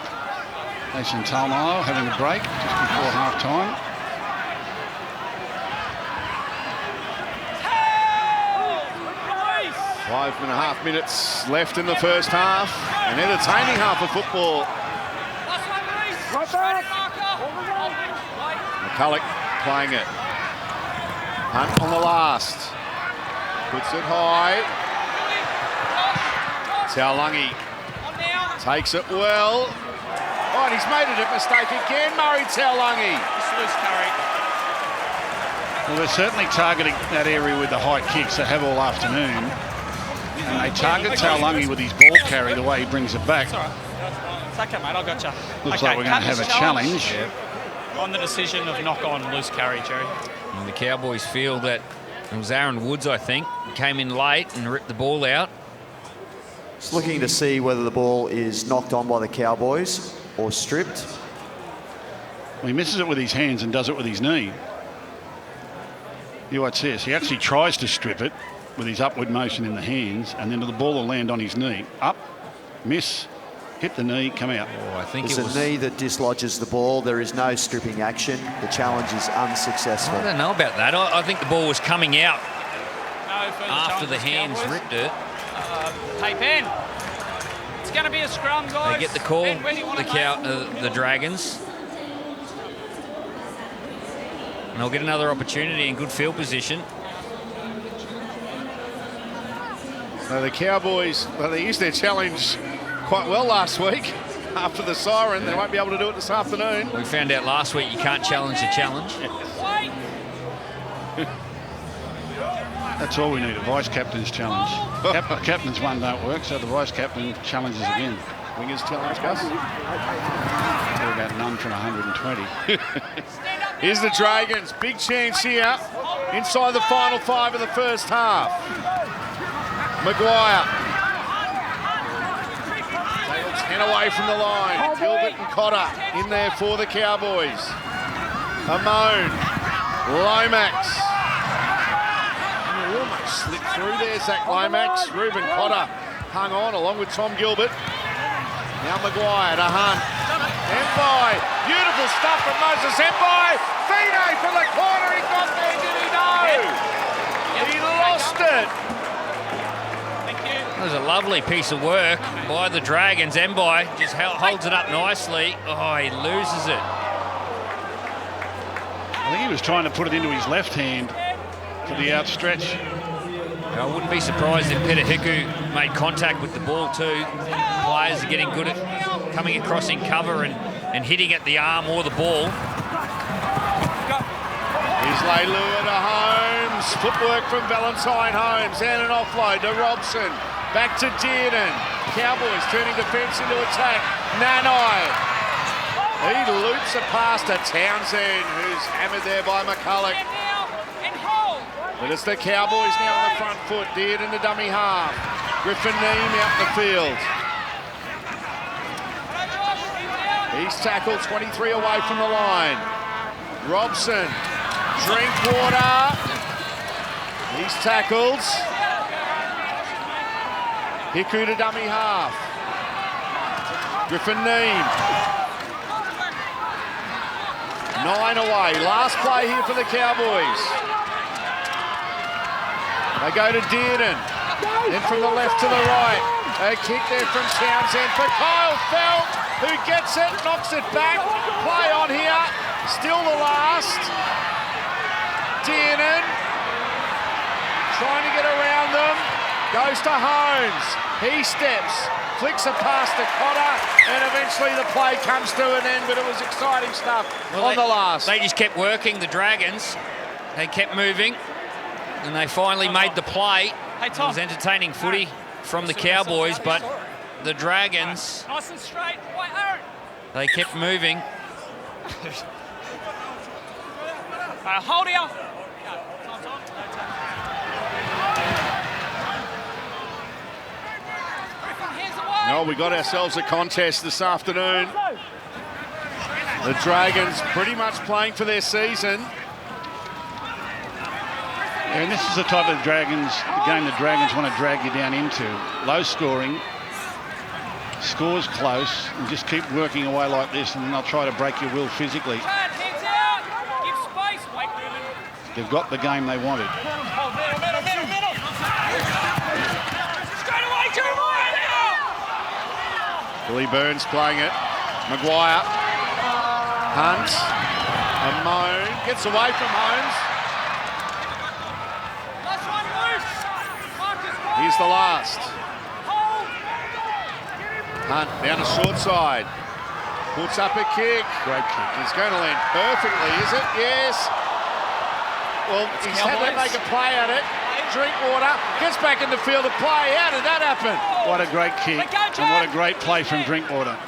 Mason Talmalo having a break just before half-time. Five and a half minutes left in the first half. An entertaining half of football. McCulloch playing it. Hunt on the last. Puts it high. Taulagi takes it well. Oh, and he's made a mistake again, Murray Taulagi. Well, they're certainly targeting that area with the high kicks they have all afternoon. And they target Taulagi with his ball carry, the way he brings it back. It's okay, mate. I got you. Looks like we're going to have a challenge. on the decision of knock on loose carry, Jerry. And the Cowboys feel that it was Aaron Woods, I think, came in late and ripped the ball out. Just looking to see whether the ball is knocked on by the Cowboys or stripped. Well, he misses it with his hands and does it with his knee. You watch this. He actually tries to strip it with his upward motion in the hands, and then the ball will land on his knee. Up, miss, hit the knee, come out. Oh, I think It's it was a knee that dislodges the ball. There is no stripping action. The challenge is unsuccessful. I don't know about that. I think the ball was coming out No further after the challenges, hands Cowboys. ripped it. Hey, Ben. It's going to be a scrum, guys. They get the call, Ben, where do you want the Dragons. And they'll get another opportunity in good field position. So the Cowboys, well, they used their challenge quite well last week. After the siren, they won't be able to do it this afternoon. We found out last week you can't challenge the challenge. Wait. That's all we need, a vice-captain's challenge. Captain's one don't work, so the vice-captain challenges again. Wingers challenge, Gus. They're about none from 120. Here's the Dragons. Big chance here inside the final 5 of the first half. Maguire. Tails 10 away from the line. Gilbert and Cotter in there for the Cowboys. Amone. Lomax. Oh, almost slipped through there, Zach Lomax. Reuben Cotter hung on along with Tom Gilbert. Now Maguire to Hunt. Mbai. Beautiful stuff from Moses Mbai. Fine from the corner. He got there, did he know? He lost it. That was a lovely piece of work by the Dragons. Mbai just holds it up nicely. Oh, he loses it. I think he was trying to put it into his left hand for the outstretch. I wouldn't be surprised if Peter Hiku made contact with the ball too. Players are getting good at coming across in cover and hitting at the arm or the ball. Here's Leilua to Holmes. Footwork from Valentine Holmes. And an offload to Robson. Back to Dearden. Cowboys turning defence into attack. Nanai. He loops a pass to Townsend, who's hammered there by McCulloch. But it's the Cowboys now on the front foot. Dearden to dummy half. Griffin Neame out the field. He's tackled 23 away from the line. Robson. Drinkwater. He's tackled. Hiku to dummy half. Griffin Neame. 9 away. Last play here for the Cowboys. They go to Dearden. Then from the left to the right. A kick there from Townsend for Kyle Felt, who gets it, knocks it back. Play on here. Still the last. Dearden trying to get around them. Goes to Holmes. He steps, flicks a pass to Cotter, and eventually the play comes to an end, but it was exciting stuff on the last. They just kept working, the Dragons. They kept moving, and they finally made the play. It was entertaining footy from the Cowboys, but the Dragons, Nice and straight. Wait, Aaron. they kept moving. Hold here. No, we got ourselves a contest this afternoon. The Dragons pretty much playing for their season. And this is the type of game the Dragons want to drag you down into. Low scoring, scores close, and just keep working away like this, and then they'll try to break your will physically. Hands out. Give space. Wait, Ruben. They've got the game they wanted. Hold middle. Straight away, Jeremiah. Billy Burns playing it. Maguire. Hunt. Amone. Gets away from Holmes. Last one, loose. Marcus, Here's the last. hold. Hunt down the short side. Puts up a kick. Great kick. It's going to land perfectly, is it? Yes. Well, he's had to make a play at it. Drinkwater gets back in the field of play. How did that happen? What a great kick, and what a great play from Drinkwater.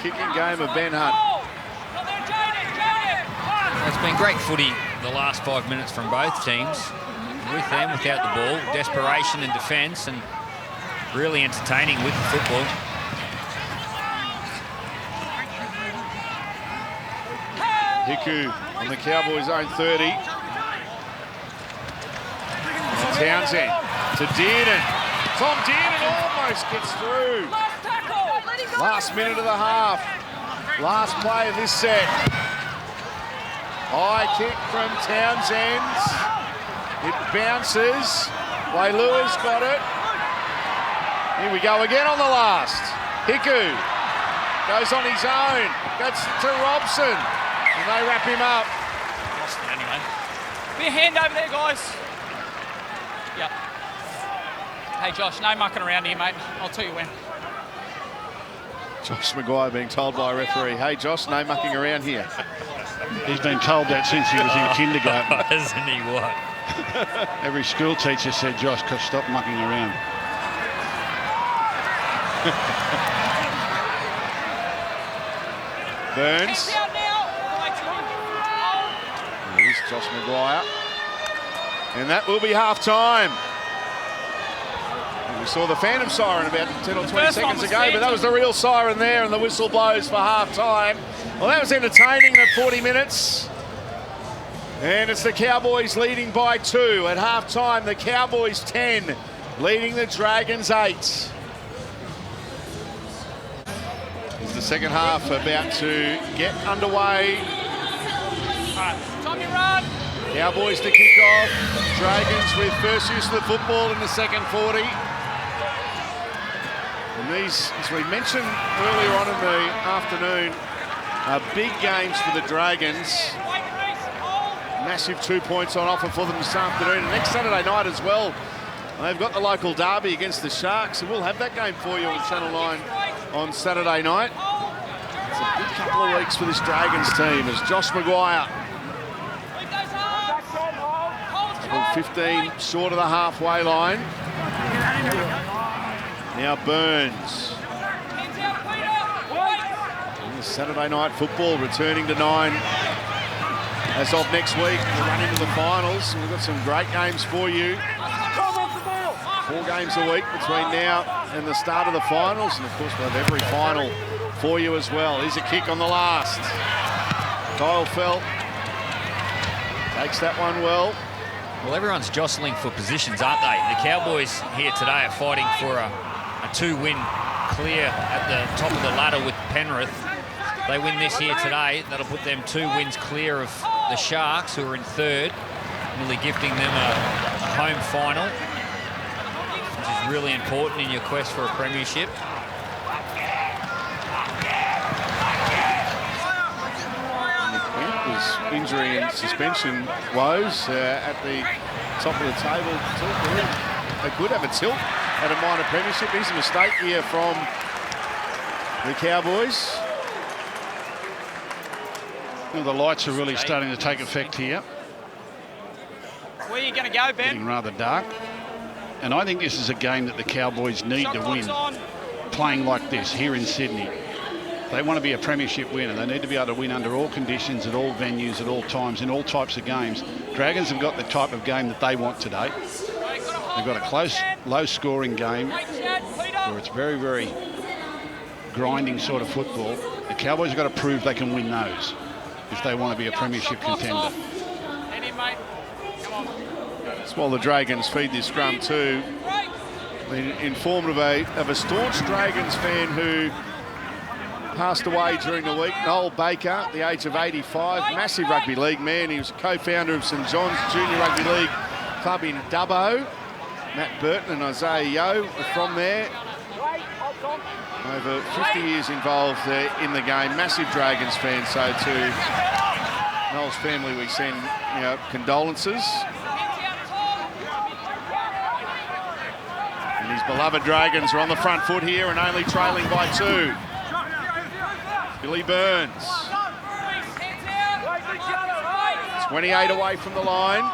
kicking game of Ben Hunt. Well, it's been great footy the last 5 minutes from both teams. With them, without the ball, desperation in defence, and really entertaining with the football. Hiku on the Cowboys' own 30. And Townsend to Dearden. Tom Dearden almost gets through. Last minute of the half. Last play of this set. High kick from Townsend. It bounces. Lewis got it. Here we go again on the last. Hiku goes on his own. Gets to Robson. And they wrap him up. Lost it anyway. Be a hand over there, guys. Yep. Hey, Josh, no mucking around here, mate. I'll tell you when. Josh Maguire being told by a referee, hey, Josh, no mucking around here. He's been told that since he was in kindergarten. Isn't he what? Every school teacher said, Josh, stop mucking around. Burns. Here's Josh Maguire. And that will be half-time. We saw the phantom siren about 10 or 20 seconds ago, but that was the real siren there, and the whistle blows for half-time. Well, that was entertaining, the 40 minutes. And it's the Cowboys leading by 2. At half-time, the Cowboys 10, leading the Dragons 8. Is the second half about to get underway. Tommy, run! Cowboys to kick off. Dragons with first use of the football in the second 40. And these, as we mentioned earlier on in the afternoon, are big games for the Dragons. Massive 2 points on offer for them this afternoon. And next Saturday night as well, they've got the local derby against the Sharks, and we'll have that game for you on Channel 9 on Saturday night. It's a big couple of weeks for this Dragons team as Josh Maguire, 15 short of the halfway line. Now Burns. Saturday night football returning to 9 as of next week. We'll run into the finals. We've got some great games for you. 4 games a week between now and the start of the finals, and of course we'll have every final for you as well. Here's a kick on the last. Kyle Felt takes that one well. Well, everyone's jostling for positions, aren't they? The Cowboys here today are fighting for a 2-win clear at the top of the ladder with Penrith. They win this here today, that'll put them 2 wins clear of the Sharks, who are in 3rd, nearly gifting them a home final, which is really important in your quest for a premiership. Injury and suspension woes at the top of the table. They could have a tilt at a minor premiership. Here's a mistake here from the Cowboys. Well, the lights are really starting to take effect here. Where are you going to go, Ben? Getting rather dark. And I think this is a game that the Cowboys need to win, playing like this here in Sydney. They want to be a premiership winner. They need to be able to win under all conditions, at all venues, at all times, in all types of games. Dragons have got the type of game that they want today. They've got a close, low-scoring game where it's very, very grinding sort of football. The Cowboys have got to prove they can win those if they want to be a premiership contender. That's while the Dragons feed this scrum too. Been informed of a staunch Dragons fan who passed away during the week. Noel Baker, at the age of 85, massive rugby league man. He was a co-founder of St John's Junior Rugby League Club in Dubbo. Matt Burton and Isaiah Yeo are from there. Over 50 years involved in the game. Massive Dragons fan. So to Noel's family, we send condolences. And his beloved Dragons are on the front foot here and only trailing by 2. Billy Burns. 28 away from the line.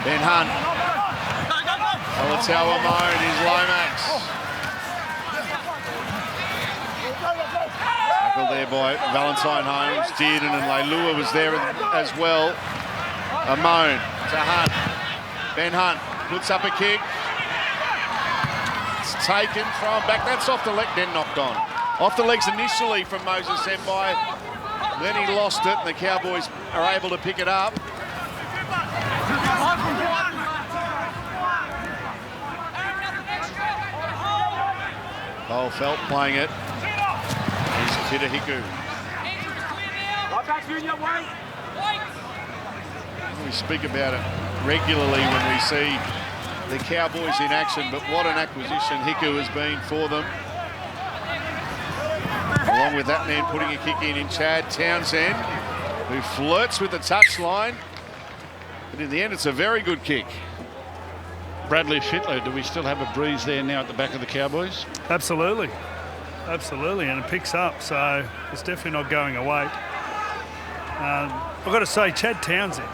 Ben Hunt. Olatawa Moan is Lomax. by Valentine Holmes. Dearden and Leilua was there as well. Amon to Hunt. Ben Hunt puts up a kick. It's taken, thrown back. That's off the leg, then knocked on. Off the legs initially from Moses Senpai. Then he lost it, and the Cowboys are able to pick it up. Cole Felt playing it. Here's Peter Hiku. We speak about it regularly when we see the Cowboys in action, but what an acquisition Hiku has been for them. Along with that man putting a kick in Chad Townsend, who flirts with the touchline. But in the end, it's a very good kick. Bradley Fittler, do we still have a breeze there now at the back of the Cowboys? Absolutely. Absolutely, and it picks up, so it's definitely not going away. I've got to say, Chad Townsend,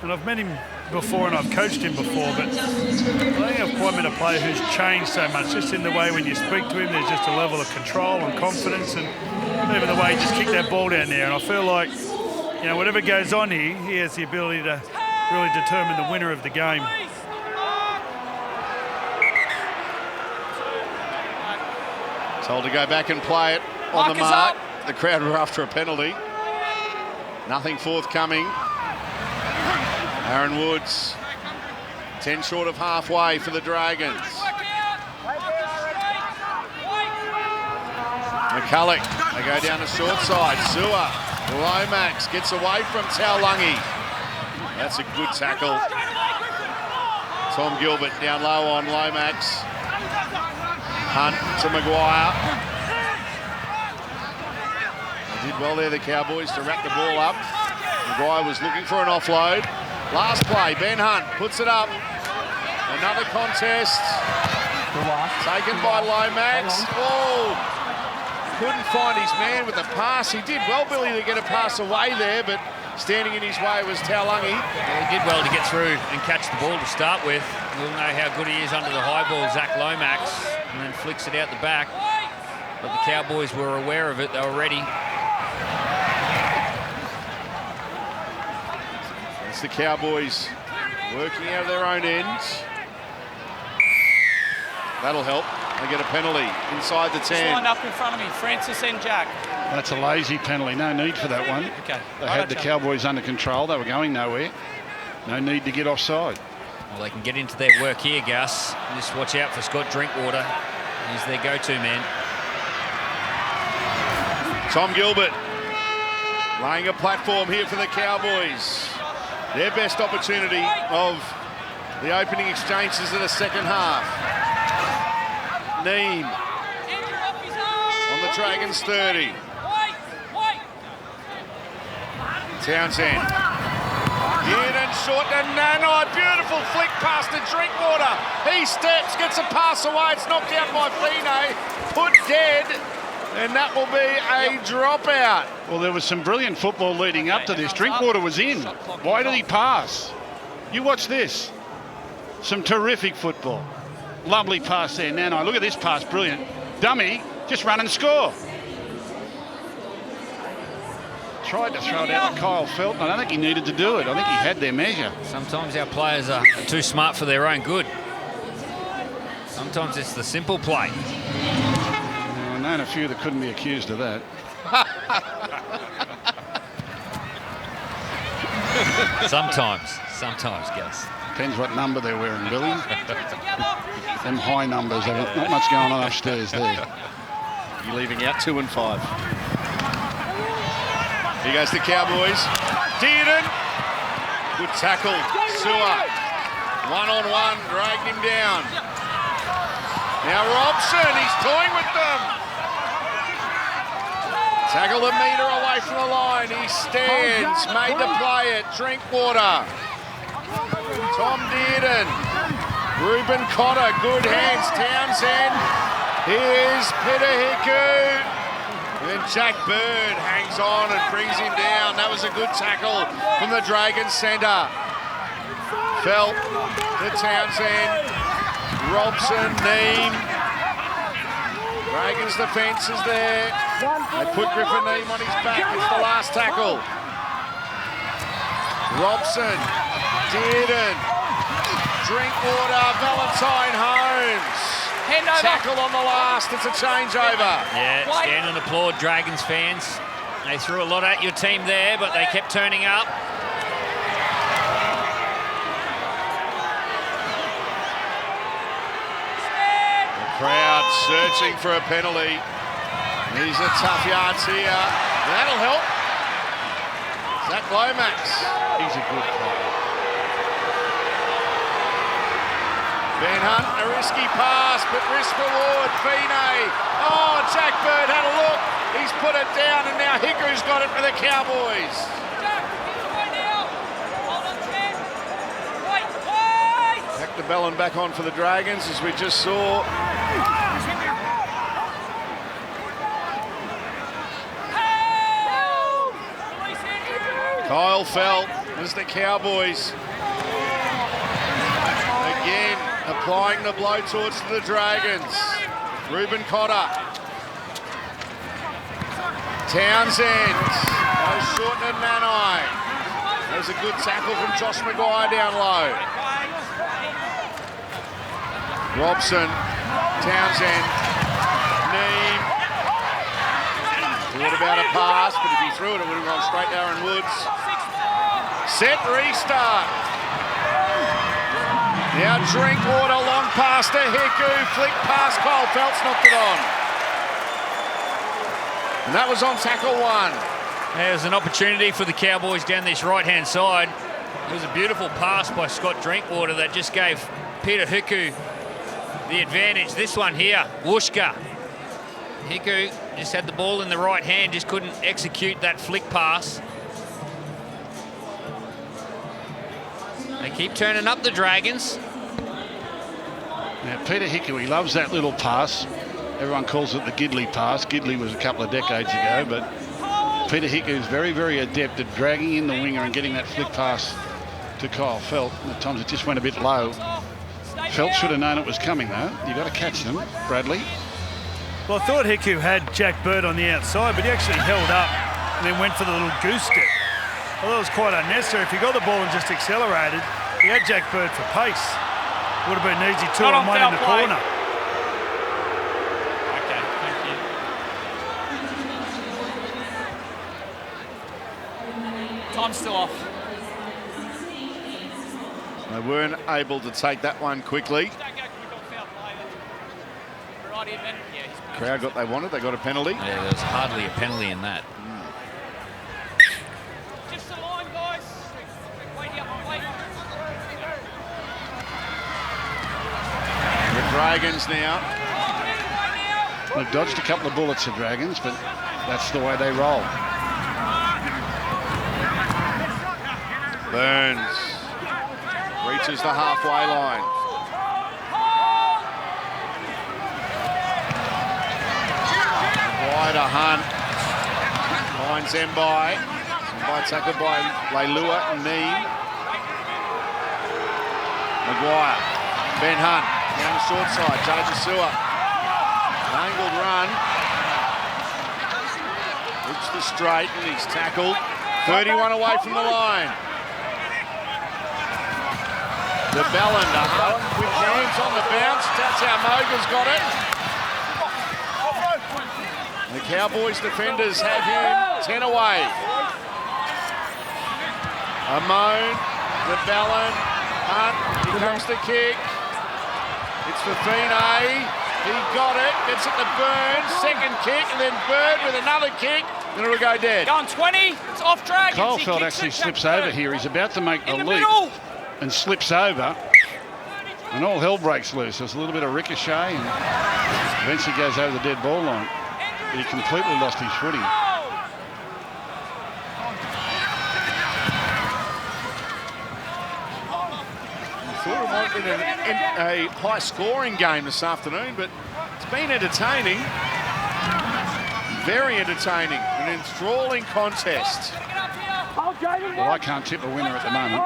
and I've met him before and I've coached him before, but I think I've quite met a player who's changed so much, just in the way when you speak to him, there's just a level of control and confidence, and even the way he just kicked that ball down there. And I feel like, you know, whatever goes on here, he has the ability to really determine the winner of the game. Told to go back and play it on the mark. The crowd were after a penalty. Nothing forthcoming. Aaron Woods, 10 short of halfway for the Dragons. McCulloch, they go down the short side. Sewer, Lomax gets away from Taulagi. That's a good tackle. Tom Gilbert down low on Lomax. Hunt to Maguire. They did well there, the Cowboys, to wrap the ball up. Maguire was looking for an offload. Last play, Ben Hunt puts it up. Another contest. Taken by Lomax. Oh, couldn't find his man with the pass. He did well, Billy, to get a pass away there, but standing in his way was Taulagi. Yeah, he did well to get through and catch the ball to start with. We'll know how good he is under the high ball, Zach Lomax, and then flicks it out the back. But the Cowboys were aware of it. They were ready. It's the Cowboys working out of their own ends. That'll help. They get a penalty inside the 10. Just lined up in front of me, Francis and Jack. That's a lazy penalty. No need for that one. Okay. They had the Cowboys under control. They were going nowhere. No need to get offside. Well, they can get into their work here, Gus. Just watch out for Scott Drinkwater. He's their go-to man. Tom Gilbert laying a platform here for the Cowboys. Their best opportunity of the opening exchanges of the second half. Neem on the Dragons 30. Townsend. In and short to Nanai. Beautiful flick past the Drinkwater. He steps, gets a pass away. It's knocked out by Fine. Put dead. And that will be a dropout. Well, there was some brilliant football leading up to this. Drinkwater was in. Why did he pass? You watch this. Some terrific football. Lovely pass there, Nanai. Look at this pass, brilliant. Dummy, just run and score. Tried to throw it out to Kyle Felton. I don't think he needed to do it. I think he had their measure. Sometimes our players are too smart for their own good. Sometimes it's the simple play. I've known a few that couldn't be accused of that. Sometimes, Gus. Depends what number they're wearing, Billy. Them high numbers, not much going on upstairs there. You're leaving out 2 and 5. Here goes the Cowboys. Dearden. Good tackle. Sewer. One-on-one, dragged him down. Now Robson, he's toying with them. Tackle a metre away from the line. He stands, made to play it. Drinkwater. Tom Dearden. Ruben Cotter, good hands. Townsend. Here's Peter Hiku. And then Jack Bird hangs on and brings him down. That was a good tackle from the Dragons centre. Felt to Townsend. Robson, Neem. Dragons defence is there. They put Griffin Neem on his back. It's the last tackle. Robson, Dearden, Drinkwater, Valentine Holmes. Tackle on the last, it's a changeover. Yeah, stand and applaud Dragons fans. They threw a lot at your team there, but they kept turning up. Crowd searching for a penalty. These are tough yards here. That'll help. Zach Lomax. He's a good player. Ben Hunt, a risky pass, but risk reward. Fine. Oh, Jack Bird had a look. He's put it down, and now Hiku's got it for the Cowboys. Back to Bellin back on for the Dragons, as we just saw. Kyle Felt as the Cowboys again applying the blowtorch to the Dragons. Ruben Cotter. Townsend. No shortening Manai. There's a good tackle from Josh Maguire down low. Robson. Townsend. Neem. Thought about a pass, but if he threw it, it would have gone straight to Aaron Woods. Set restart. Now Drinkwater, long pass to Hiku, flick pass, Kyle Phelps knocked it on. And that was on tackle one. There's an opportunity for the Cowboys down this right-hand side. It was a beautiful pass by Scott Drinkwater that just gave Peter Hiku the advantage. This one here, Wooshka. Hiku just had the ball in the right hand, just couldn't execute that flick pass. They keep turning up the Dragons. Now, Peter Hiku, he loves that little pass. Everyone calls it the Gidley pass. Gidley was a couple of decades ago, but Peter Hiku is very, very adept at dragging in the winger and getting that flick pass to Kyle Felt. At times it just went a bit low. Felt should have known it was coming, though. You've got to catch them, Bradley. Well, I thought Hiku had Jack Bird on the outside, but he actually held up and then went for the little goose step. I thought it was quite unnecessary. If he got the ball and just accelerated, he had Jack Bird for pace. Would have been an easy 2-on-1 in the corner. Okay, thank you. Time's still off. They weren't able to take that one quickly. Crowd got they wanted, they got a penalty. Yeah, there was hardly a penalty in that. Just the line, guys. Wait up, wait. The Dragons now. They've dodged a couple of bullets, the Dragons, but that's the way they roll. Burns reaches the halfway line. Wide to Hunt. Finds Mbai. Mbai tackled by Leilua and Neem. Maguire. Ben Hunt down the short side. Judge Sewer. Angled run. Looks the straight and he's tackled. 31 away from the line. The Bellin to Hunt with hands on the bounce. That's how Moga's got it. The Cowboys defenders have him 10 away. Amone, the Bellin, Hunt, here comes the kick. It's for Fine. He got it, gets it to Burns, second kick, and then Bird with another kick, and it'll go dead. Going 20, it's off Dragons. Kyle Felt actually slips over here. He's about to make the leap middle. and slips over, and all hell breaks loose. There's a little bit of ricochet, and eventually goes over the dead ball line. But he completely lost his footing. I thought it might have been a high-scoring game this afternoon, but it's been entertaining. Very entertaining. An enthralling contest. Well, I can't tip a winner at the moment.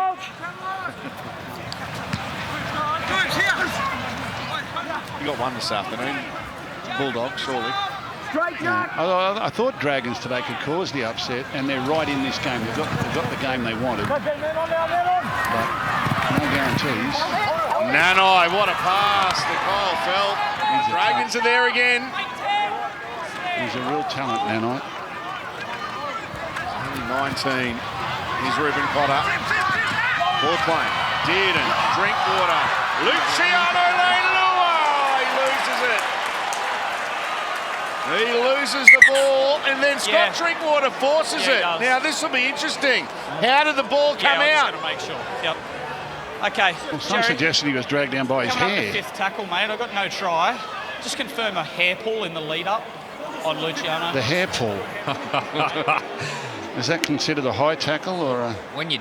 You got one this afternoon. Bulldogs, surely. I thought Dragons today could cause the upset, and they're right in this game. They've got the game they wanted. But no guarantees. Nanai, what a pass to Kyle Felt. Dragons are there again. He's a real talent, Nanai. Only 19. Here's Ruben Cotter. Ball playing. Dearden, Drinkwater. Luciano Leilua. He loses it. He loses the ball, and then Scott Drinkwater forces it. Now, this will be interesting. How did the ball come out? Just make sure. Yep. Okay. Well, some suggestion he was dragged down by his hair. Up the 5th tackle, mate. I got no try. Just confirm a hair pull in the lead-up on Luciano. The hair pull. Is that considered a high tackle or a... When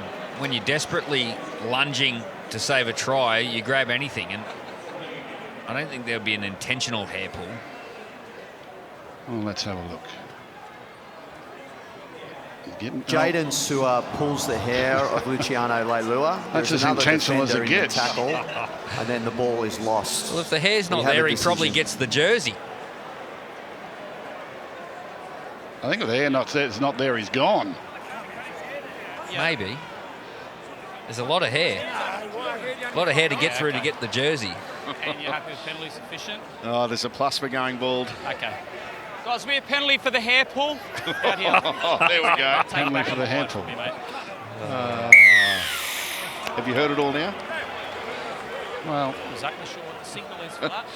you're desperately lunging to save a try, you grab anything, and I don't think there'll be an intentional hair pull. Well, let's have a look. Jaden Sewer pulls the hair of Luciano Leilua. That's as intentional as it gets. Tackle, and then the ball is lost. Well, if the hair's not there, he probably gets the jersey. I think if the hair is not there, he's gone. Maybe. There's a lot of hair. A lot of hair to get through to get the jersey. And you're happy with penalty sufficient? Oh, there's a plus for going bald. Okay. Guys, we a penalty for the hair pull. Out here. There we go. Penalty for the hair pull. Have you heard it all now? Well, Exactly sure what the signal is for that.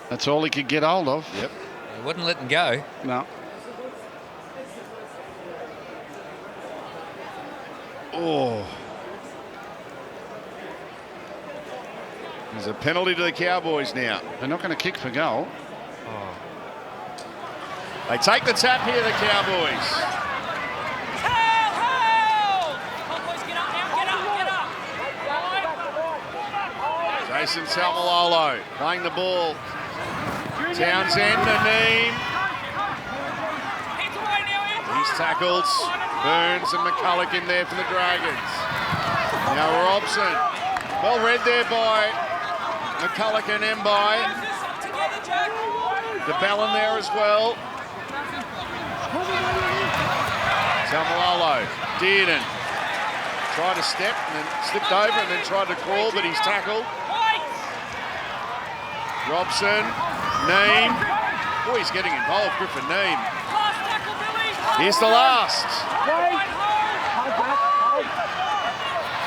that's all he could get hold of. Yep. He wouldn't let him go. No. Oh. There's a penalty to the Cowboys now. They're not going to kick for goal. They take the tap here, the Cowboys. Help! Cowboys, get up now, get up. Jason Salmalolo playing the ball. Townsend, Naeem. He's tackled. Burns and McCulloch in there for the Dragons. Now Robson. Well read there by McCulloch and Mbai. The bell in there as well. Salmalolo, Dearden tried to step and then slipped over and then tried to crawl, but he's tackled. Robson, Naeem. Oh, he's getting involved, Griffin Naeem. Here's the last.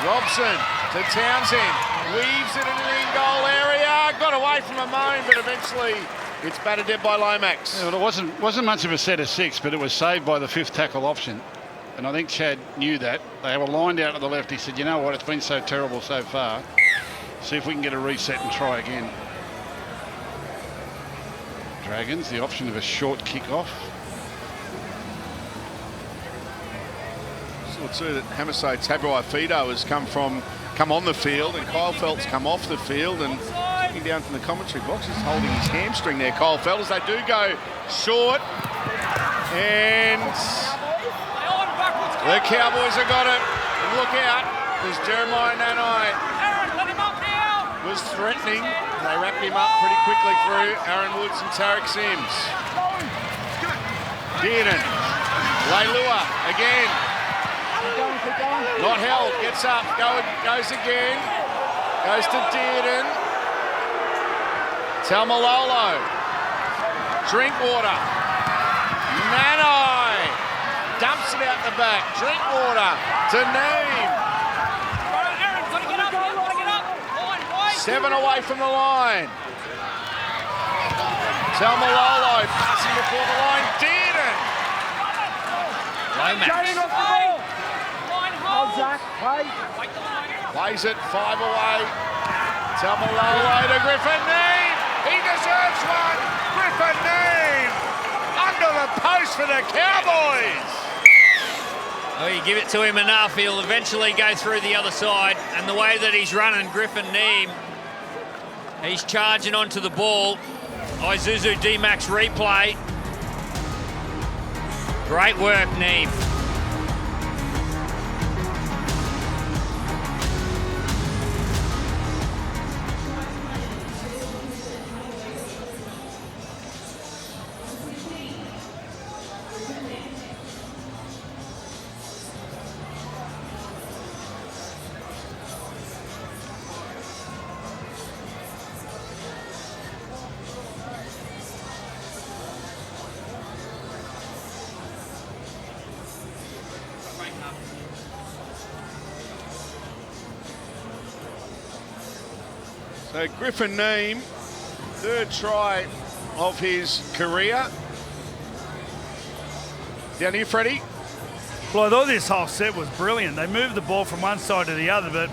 Robson to Townsend, weaves it into the in-goal area. Got away from a moan, but eventually it's batted dead by Lomax. Yeah, well, it wasn't much of a set of 6, but it was saved by the 5th tackle option. And I think Chad knew that. They were lined out to the left. He said, you know what, it's been so terrible so far. See if we can get a reset and try again. Dragons, the option of a short kick-off. Saw too that Hamasai Tabuai-Fido has come on the field, and Kyle Felt's come off the field, and looking down from the commentary box, he's holding his hamstring there, Kyle Felt, as they do go short. And the Cowboys have got it. Look out, because Jeremiah Nanai was threatening. They wrapped him up pretty quickly through Aaron Woods and Tarek Sims. Dearden, Leilua again. Not held, gets up, goes again. Goes to Dearden. Talmalolo. Drinkwater. Nanai. Dumps it out the back. Drinkwater to Naeem. 7 away from the line. Talmalolo passing before the line. Dearden. Plays it 5 away. Talmalolo to Griffin Neame. He deserves one. Griffin Neame under the post for the Cowboys. Oh, you give it to him enough, he'll eventually go through the other side. And the way that he's running, Griffin Neame, he's charging onto the ball. Isuzu D-Max replay. Great work, Neame. So Griffin Neame, third try of his career. Down here, Freddie. Well, I thought this whole set was brilliant. They moved the ball from one side to the other, but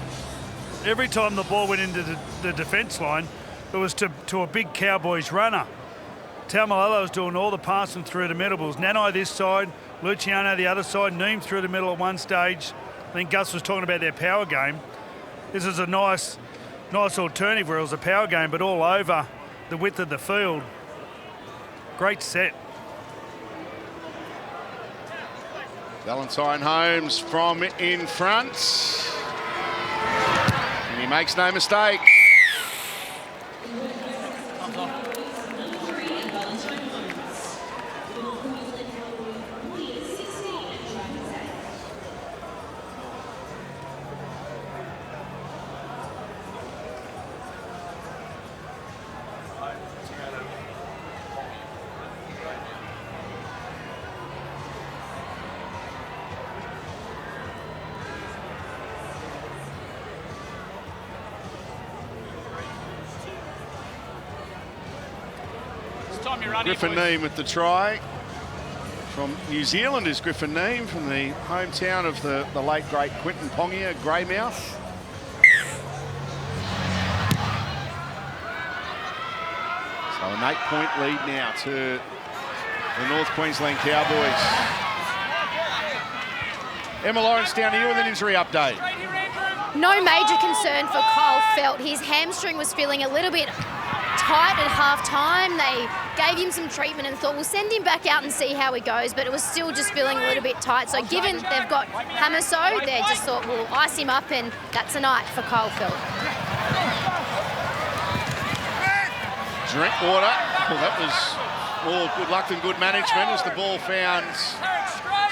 every time the ball went into the defence line, it was to a big Cowboys runner. Taumalolo was doing all the passing through the middle. It was Nanai this side, Luciano the other side, Neame through the middle at one stage. I think Gus was talking about their power game. This is a nice alternative where it was a power game, but all over the width of the field. Great set. Valentine Holmes from in front. And he makes no mistake. Griffin Neame with the try. From New Zealand is Griffin Neame, from the hometown of the late great Quinton Pongia, Greymouth. So an 8-point lead now to the North Queensland Cowboys. Emma Lawrence down here with an injury update. No major concern for Kyle Felt. His hamstring was feeling a little bit tight at half-time. They gave him some treatment and thought, we'll send him back out and see how he goes, but it was still just feeling a little bit tight. So given they've got Hamaso, they just thought, we'll ice him up, and that's a night for Kyle Felt. Drink water. Well, that was more good luck than good management as the ball found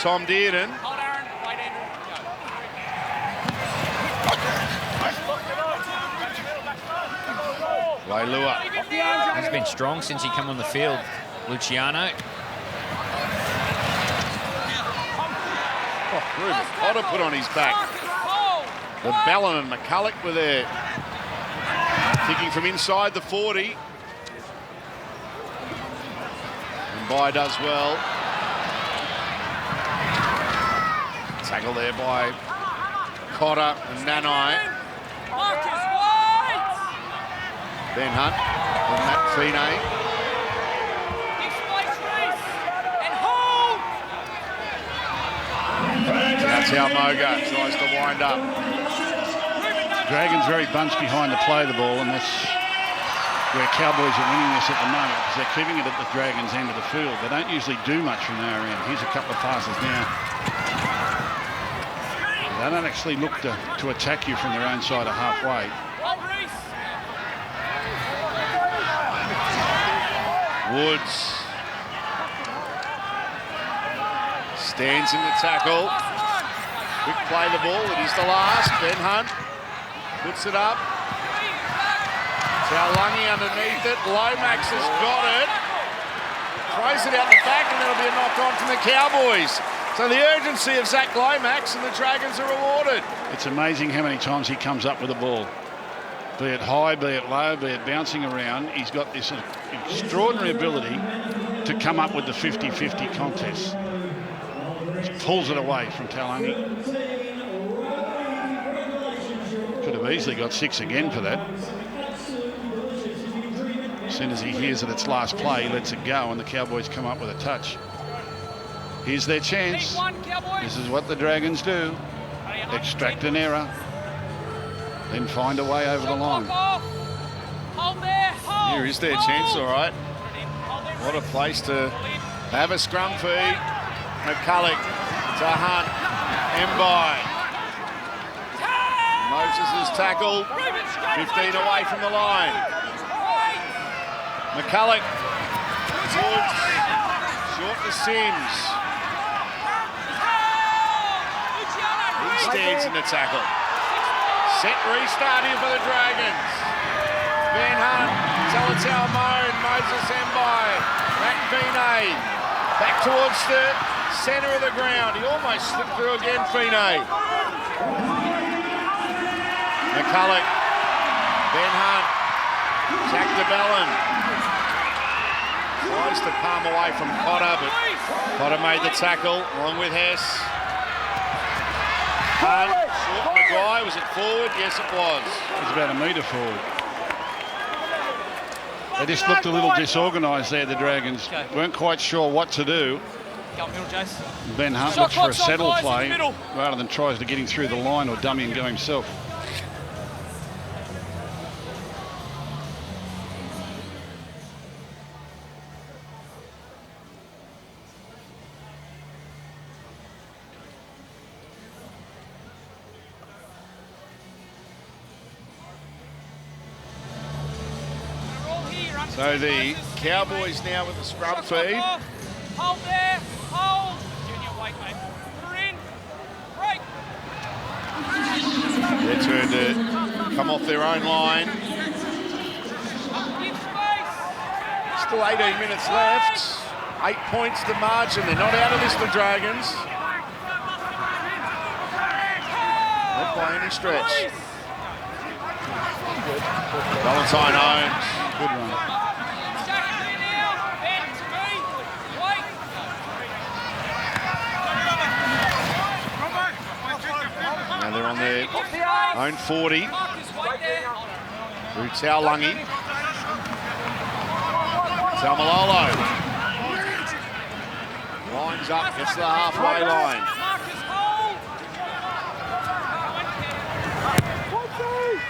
Tom Dearden. Wailua. He's been strong since he came on the field, Luciano. Oh, Ruben Potter put on his back. The Ballon and McCulloch were there. Kicking from inside the 40. And Bai does well. Tackle there by Cotter and Nanai. Ben Hunt and Matt Feeney. That's how Moga tries to wind up. Dragons very bunched behind the play of the ball, and that's where Cowboys are winning this at the moment, because they're keeping it at the Dragons' end of the field. They don't usually do much from their end. Here's a couple of passes now. They don't actually look to attack you from their own side of halfway. Woods stands in the tackle. Quick play the ball. It is the last. Ben Hunt puts it up. Taulagi underneath it. Lomax has got it. Throws it out the back, and that'll be a knock on from the Cowboys. So the urgency of Zach Lomax, and the Dragons are rewarded. It's amazing how many times he comes up with the ball. Be it high, be it low, be it bouncing around, he's got this extraordinary ability to come up with the 50-50 contest. Just pulls it away from Taulagi. Could have easily got 6 again for that. As soon as he hears that it's last play, he lets it go, and the Cowboys come up with a touch. Here's their chance. This is what the Dragons do. Extract an error, then find a way over the line. Here is their chance, all right. What a place to have a scrum feed. McCulloch to Hunt. Mbai. Moses is tackled. 15 away from the line. McCulloch. Woods. Short to Sims. He stands in the tackle. Set restart here for the Dragons. Van Hunt, Talatau Moan, Moses Mbai, Matt Feeney. Back towards the centre of the ground. He almost slipped through again, Feeney. McCulloch, Ben Hunt, Jack de Belin tries to palm away from Cotter, but Cotter made the tackle along with Hess. Hunt, short Maguire, was it forward? Yes, it was. It was about a metre forward. They just looked a little disorganised there, the Dragons. Okay. Weren't quite sure what to do. Go middle, Jace. Ben Hunt looks for a settle play rather than tries to get him through the line or dummy and go himself. So the Cowboys now with the scrum feed. Hold there, hold. Junior, wait, mate. Put her in, break. Their turn to come off their own line. Still 18 minutes left. 8 points to margin. They're not out of this, the Dragons. Not by any stretch. Valentine Holmes. Good run. Now they're on their own 40. Through Taulungi. Taumalolo. Lines up, gets to the halfway line.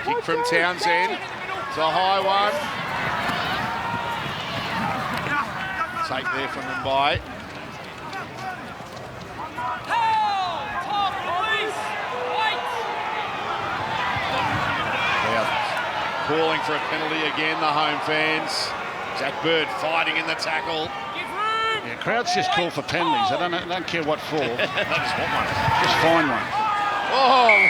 Kick from Townsend. It's a high one. Take there from Mumbai. Calling for a penalty again, the home fans. Jack Bird fighting in the tackle. Yeah, crowds just call for penalties. They don't care what for. They just want one. Just find one. Oh!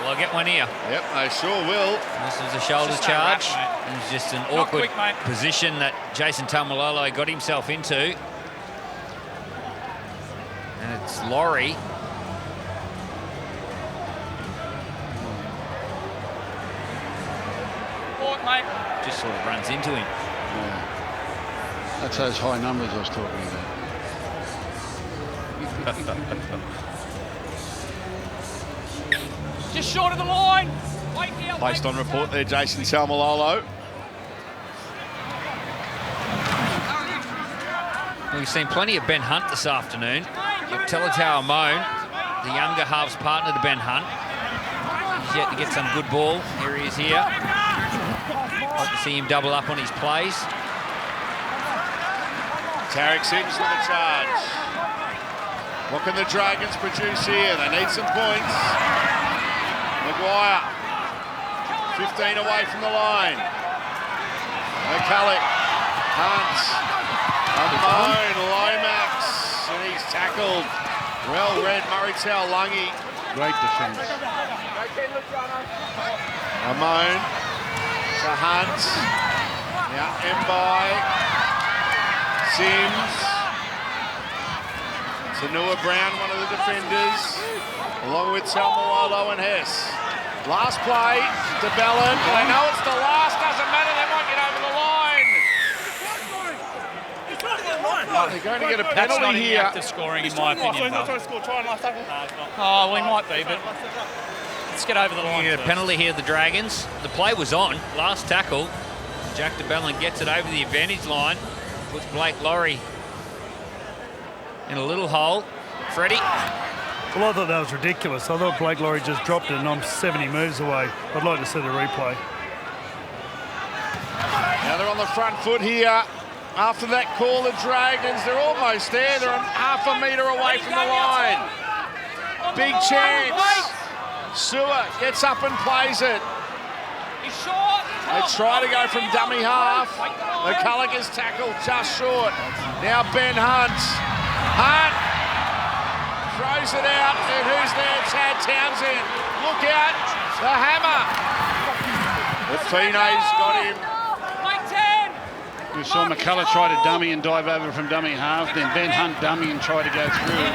Well, I'll get one here. Yep, they sure will. This is a shoulder charge. It was just an awkward quick, position that Jason Taumalolo got himself into. And it's Laurie. Mate. Just sort of runs into him. Yeah. That's those high numbers I was talking about. Just short of the line. Wait here. Placed on report there, Jason Taumalolo. We've seen plenty of Ben Hunt this afternoon. Teletau Amone, the younger halves partner to Ben Hunt. He's yet to get some good ball. Here he is here. Like to see him double up on his plays. Tarek Sims with a charge. What can the Dragons produce here? They need some points. Maguire, 15 away from the line. McCulloch, Hunt, Amone, Lomax, and he's tackled. Well read, Murray Taulungi. Great defence. Amone to Hunt. Now Mbai. Sims. Tanua Brown, one of the defenders, along with Taumalolo and Hess. Last play, de Belin. They know it's the last, doesn't matter, they might get over the line. Oh, they're going to get a penalty here. Active scoring, in my opinion. Oh, we might be, but let's get over the line. You get a penalty here, the Dragons. The play was on, last tackle. Jack de Belin gets it over the advantage line, puts Blake Laurie in a little hole. Freddie. Well, I thought that was ridiculous. I thought Blake Laurie just dropped it and I'm 70 moves away. I'd like to see the replay. Now they're on the front foot here. After that call, the Dragons, they're almost there. They're half a metre away from the line. Big chance. Sewer gets up and plays it. They try to go from dummy half. McCulloch is tackled just short. Now Ben Hunt. Hunt throws it out, and who's there? Chad Townsend. Look out, the hammer. The Fine's got him. You saw McCulloch try to dummy and dive over from dummy half, then Ben Hunt dummy and try to go through.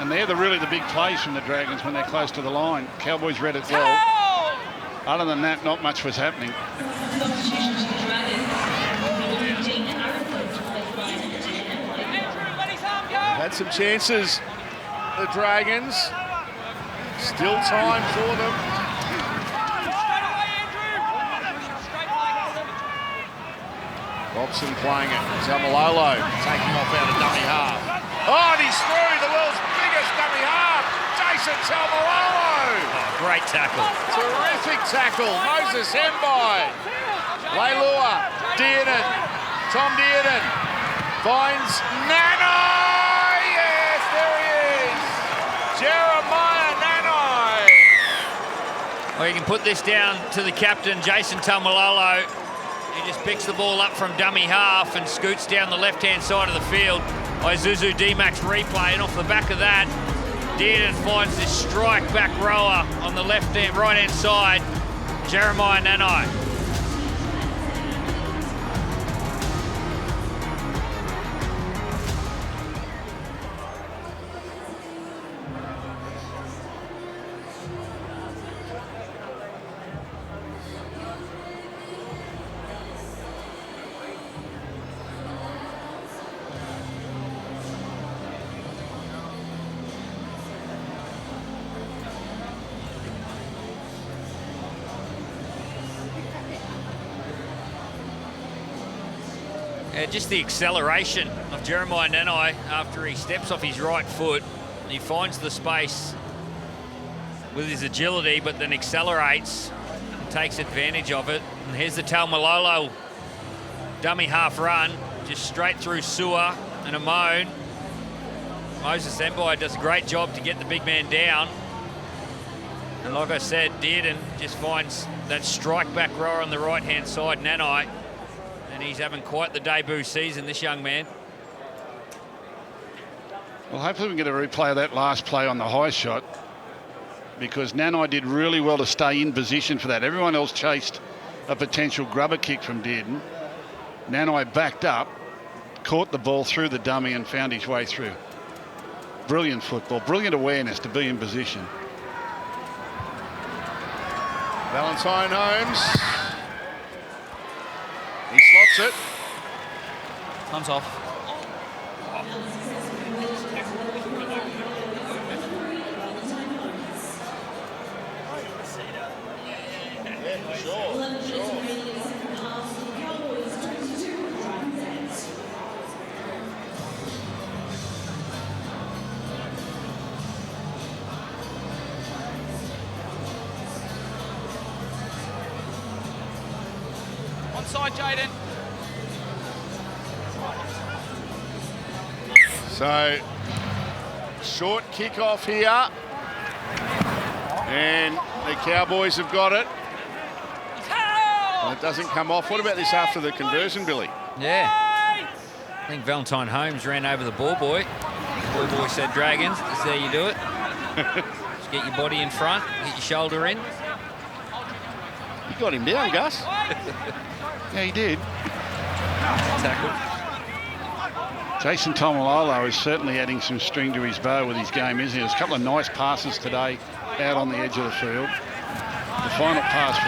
And they're really the big plays from the Dragons when they're close to the line. Cowboys read it well. Other than that, not much was happening. Had some chances, the Dragons. Still time for them. Robson playing it. Taumalolo taking off out of dummy half. Oh, and he's through the world's biggest dummy half. Jason Taumalolo. Oh, great tackle. Terrific tackle. Moses Hembai. Leilua. Dearden. Tom Dearden finds Nanai. Yes, there he is. Jeremiah Nanai. Well, you can put this down to the captain, Jason Taumalolo. He just picks the ball up from dummy half and scoots down the left-hand side of the field. Isuzu D-Max replay, and off the back of that, Dearden finds this strike back rower on the left-hand, right-hand side, Jeremiah Nanai. Just the acceleration of Jeremiah Nanai after he steps off his right foot. He finds the space with his agility, but then accelerates and takes advantage of it. And here's the Taumalolo dummy half run, just straight through Sewer and Amone. Moses Hembai does a great job to get the big man down. And like I said, Dearden just finds that strike back rower on the right-hand side, Nanai. And he's having quite the debut season, this young man. Well, hopefully we can get a replay of that last play on the high shot, because Nanai did really well to stay in position for that. Everyone else chased a potential grubber kick from Dearden. Nanai backed up, caught the ball through the dummy and found his way through. Brilliant football, brilliant awareness to be in position. Valentine Holmes. He slots it. Time's off. Onside, Jaden. So, short kick-off here. And the Cowboys have got it. And it doesn't come off. What about this after the conversion, Billy? Yeah. I think Valentine Holmes ran over the ball boy. Ball boy said, Dragons, this is how you do it. Just get your body in front, get your shoulder in. You got him down, Gus. Yeah, he did. Tackle. Jason Taumalolo is certainly adding some string to his bow with his game, isn't he? There's a couple of nice passes today out on the edge of the field. The final pass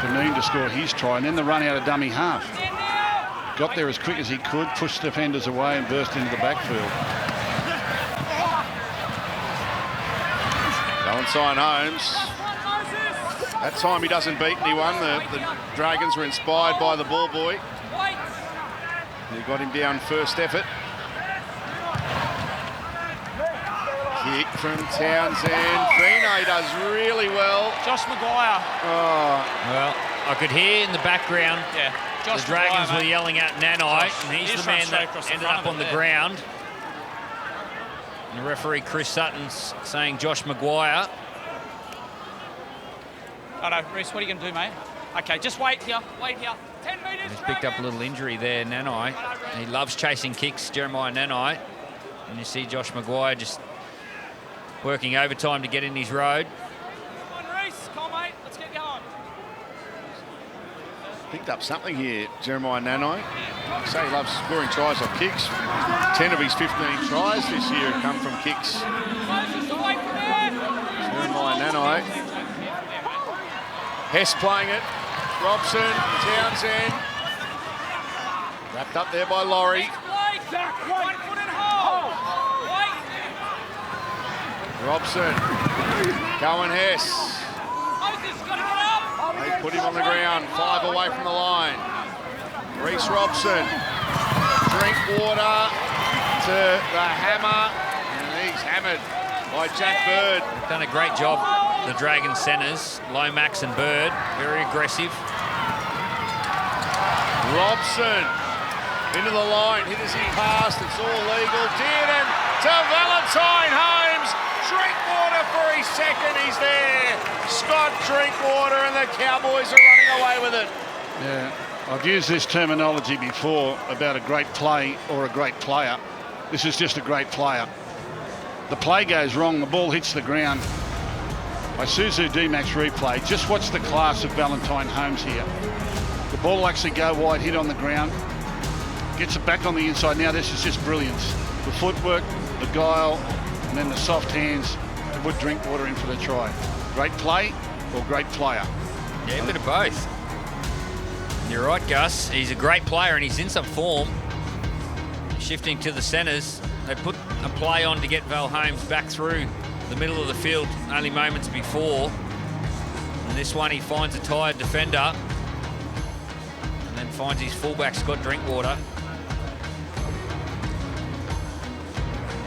for Noon to score his try, and then the run out of dummy half. Got there as quick as he could, pushed defenders away and burst into the backfield. Valentine Holmes. That time he doesn't beat anyone. The Dragons were inspired by the ball boy. He got him down first effort. Kick from Townsend. Fine does really well. Josh Maguire. Oh. Well, I could hear in the background Josh the Dragons Maguire, were yelling at Nanai, and he's the man that ended up on the ground. And the referee, Chris Sutton's saying Josh Maguire. Oh no, Reece, what are you going to do, mate? Okay, just wait here, 10 metres. He's picked up a little injury there, Nanai. He loves chasing kicks, Jeremiah Nanai. And you see Josh Maguire just working overtime to get in his road. Come on, Reece, come on, mate, let's get going. Picked up something here, Jeremiah Nanai. Say he loves scoring tries off kicks. 10 of his 15 tries this year have come from kicks. Jeremiah Nanai. Hess playing it. Robson, Townsend. Wrapped up there by Laurie. Robson. Cohen Hess. They put him on the ground, 5 away from the line. Reece Robson. Drinkwater to the hammer. And he's hammered by Jack Bird. Done a great job, the Dragons centres, Lomax and Bird, very aggressive. Robson into the line, hit as he passed, it's all legal. Dearden to Valentine Holmes. Drinkwater for his second, he's there. Scott Drinkwater, and the Cowboys are running away with it. Yeah, I've used this terminology before about a great play or a great player. This is just a great player. The play goes wrong, the ball hits the ground. Isuzu D-Max replay, just watch the class of Valentine Holmes here. The ball will actually go wide, hit on the ground, gets it back on the inside. Now this is just brilliance. The footwork, the guile, and then the soft hands to put Drinkwater in for the try. Great play or great player? Yeah, a bit of both. You're right, Gus. He's a great player and he's in some form. Shifting to the centres, they put a play on to get Val Holmes back through the middle of the field only moments before. And this one he finds a tired defender and then finds his fullback Scott Drinkwater.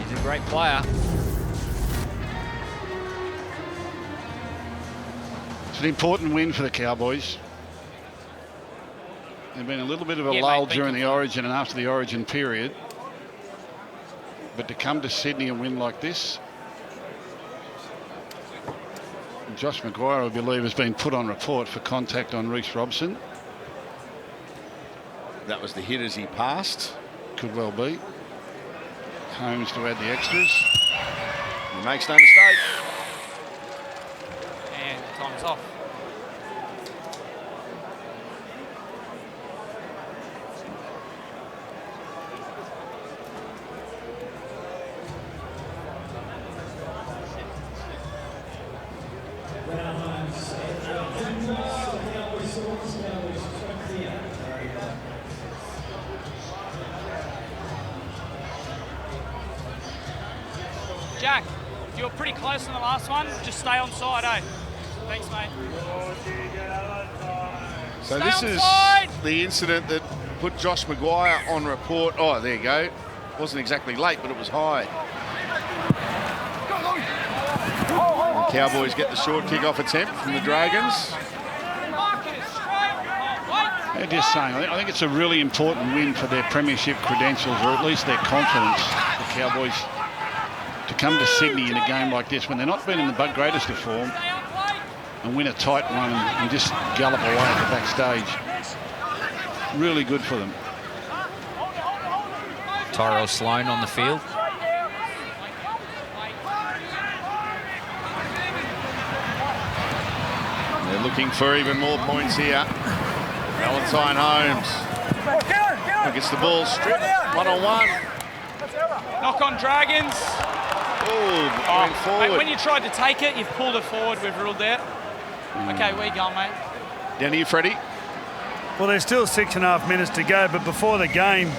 He's a great player. It's an important win for the Cowboys. There's been a little bit of a Yeah, lull mate, during the Origin and after the Origin period. But to come to Sydney and win like this, Josh Maguire, I believe, has been put on report for contact on Reece Robson. That was the hit as he passed. Could well be. Holmes to add the extras. He makes no mistake. And time's off. Jack, you were pretty close in the last one. Just stay on side, eh? Thanks, mate. So Stay this on is side. the incident that put Josh Maguire on report. Oh, there you go. Wasn't exactly late, but it was high. The Cowboys get the short kick-off attempt from the Dragons. They're just saying, I think it's a really important win for their premiership credentials, or at least their confidence, the Cowboys, to come to Sydney in a game like this when they're not been in the greatest of form and win a tight one and just gallop away at the backstage. Really good for them. Tyrell Sloan on the field. They're looking for even more points here. Valentine Holmes gets the ball stripped, one-on-one. Knock on Dragons. Oh, going forward. Mate, when you tried to take it, you've pulled it forward. We've ruled out. Okay, where you going, mate? Down to you, Freddie. Well, there's still 6.5 minutes to go, but before the game,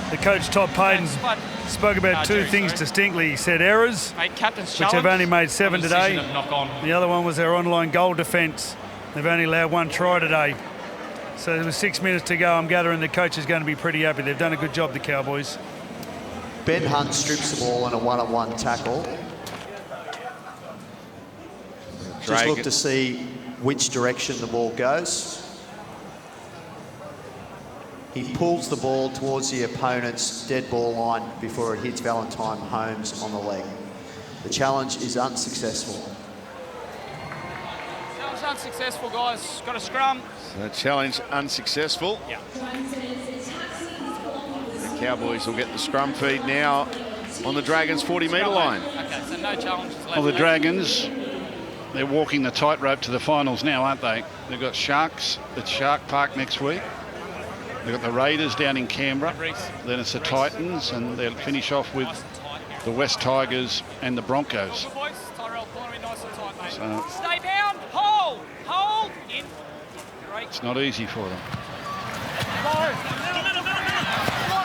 the coach, Todd Payton, spoke about two things distinctly. He said errors, Mate, captain's which challenge. they've only made 7 today. Knock on. The other one was their online goal defence. They've only allowed 1 try today. So there was 6 minutes to go. I'm gathering the coach is going to be pretty happy. They've done a good job, the Cowboys. Ben Hunt strips the ball in a one-on-one tackle. Just look to see which direction the ball goes. He pulls the ball towards the opponent's dead ball line before it hits Valentine Holmes on the leg. The challenge is unsuccessful. Challenge unsuccessful, guys. Got a scrum. So challenge unsuccessful. Yeah. The Cowboys will get the scrum feed now on the Dragons' 40-metre line. Okay, so no challenges left. Well, the Dragons, they're walking the tightrope to the finals now, aren't they? They've got Sharks at Shark Park next week. They've got the Raiders down in Canberra. Then it's the Titans, and they'll finish off with the West Tigers and the Broncos. Tyrell, nice and tight, mate. So, Stay down. Hold. Hold. In It's not easy for them.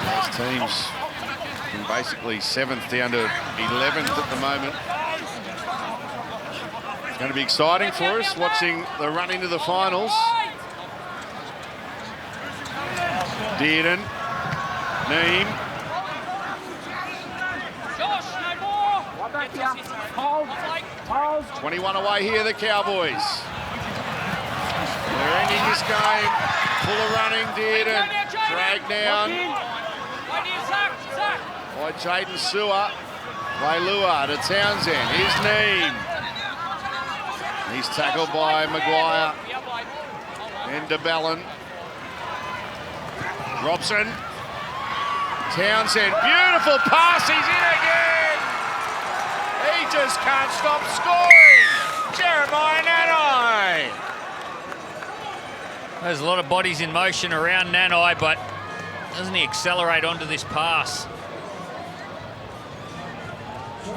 Those teams from basically 7th down to 11th at the moment. It's going to be exciting for us watching the run into the finals. Dearden, Neem. 21 away here, the Cowboys. They're ending this game. Full of running, Dearden. Dragged down by Jaden Sewer. Wailua to Townsend. Here's Neem. He's tackled by Maguire. And DeBellin. Robson. Townsend. Beautiful pass. He's in again. He just can't stop scoring. Jeremiah Nanai. There's a lot of bodies in motion around Nanai, but doesn't he accelerate onto this pass?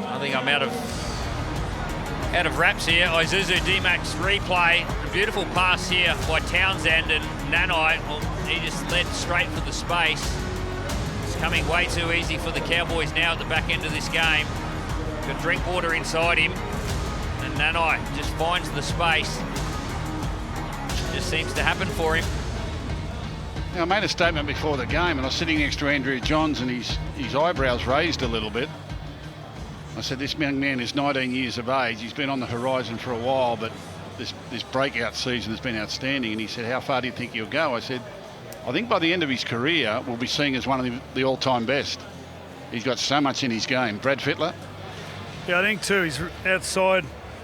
I think I'm out of wraps here. Isuzu D-Max replay. A beautiful pass here by Townsend, and Nanai, well, he just led straight for the space. It's coming way too easy for the Cowboys now at the back end of this game. Got Drinkwater inside him, and Nanai just finds the space. Just seems to happen for him. Now, I made a statement before the game, and I was sitting next to Andrew Johns, and his eyebrows raised a little bit. I said, this young man is 19 years of age. He's been on the horizon for a while, but this breakout season has been outstanding. And he said, how far do you think he'll go? I said, I think by the end of his career, we'll be seen as one of the all-time best. He's got so much in his game. Brad Fittler? Yeah, I think too, he's outside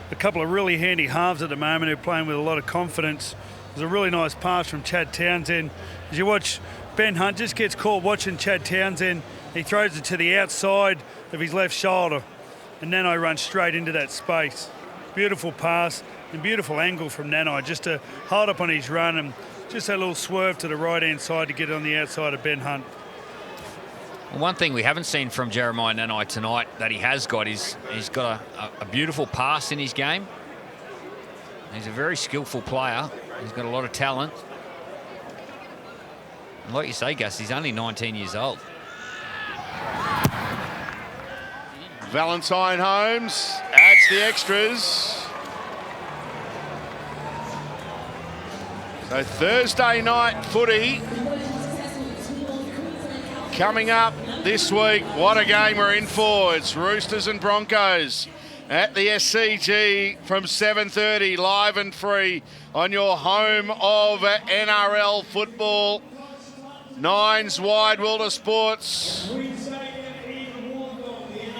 a couple of really handy halves at the moment who are playing with a lot of confidence. There's a really nice pass from Chad Townsend. As you watch, Ben Hunt just gets caught watching Chad Townsend. He throws it to the outside of his left shoulder, and Nanai runs straight into that space. Beautiful pass and beautiful angle from Nanai just to hold up on his run and just that little swerve to the right-hand side to get on the outside of Ben Hunt. Well, one thing we haven't seen from Jeremiah Nanai tonight that he has got is he's got a beautiful pass in his game. He's a very skillful player. He's got a lot of talent. And like you say, Gus, he's only 19 years old. Valentine Holmes adds the extras. So Thursday night footy coming up this week. What a game we're in for. It's Roosters and Broncos at the SCG from 7:30, live and free on your home of NRL football. Nines wide Wilder Sports.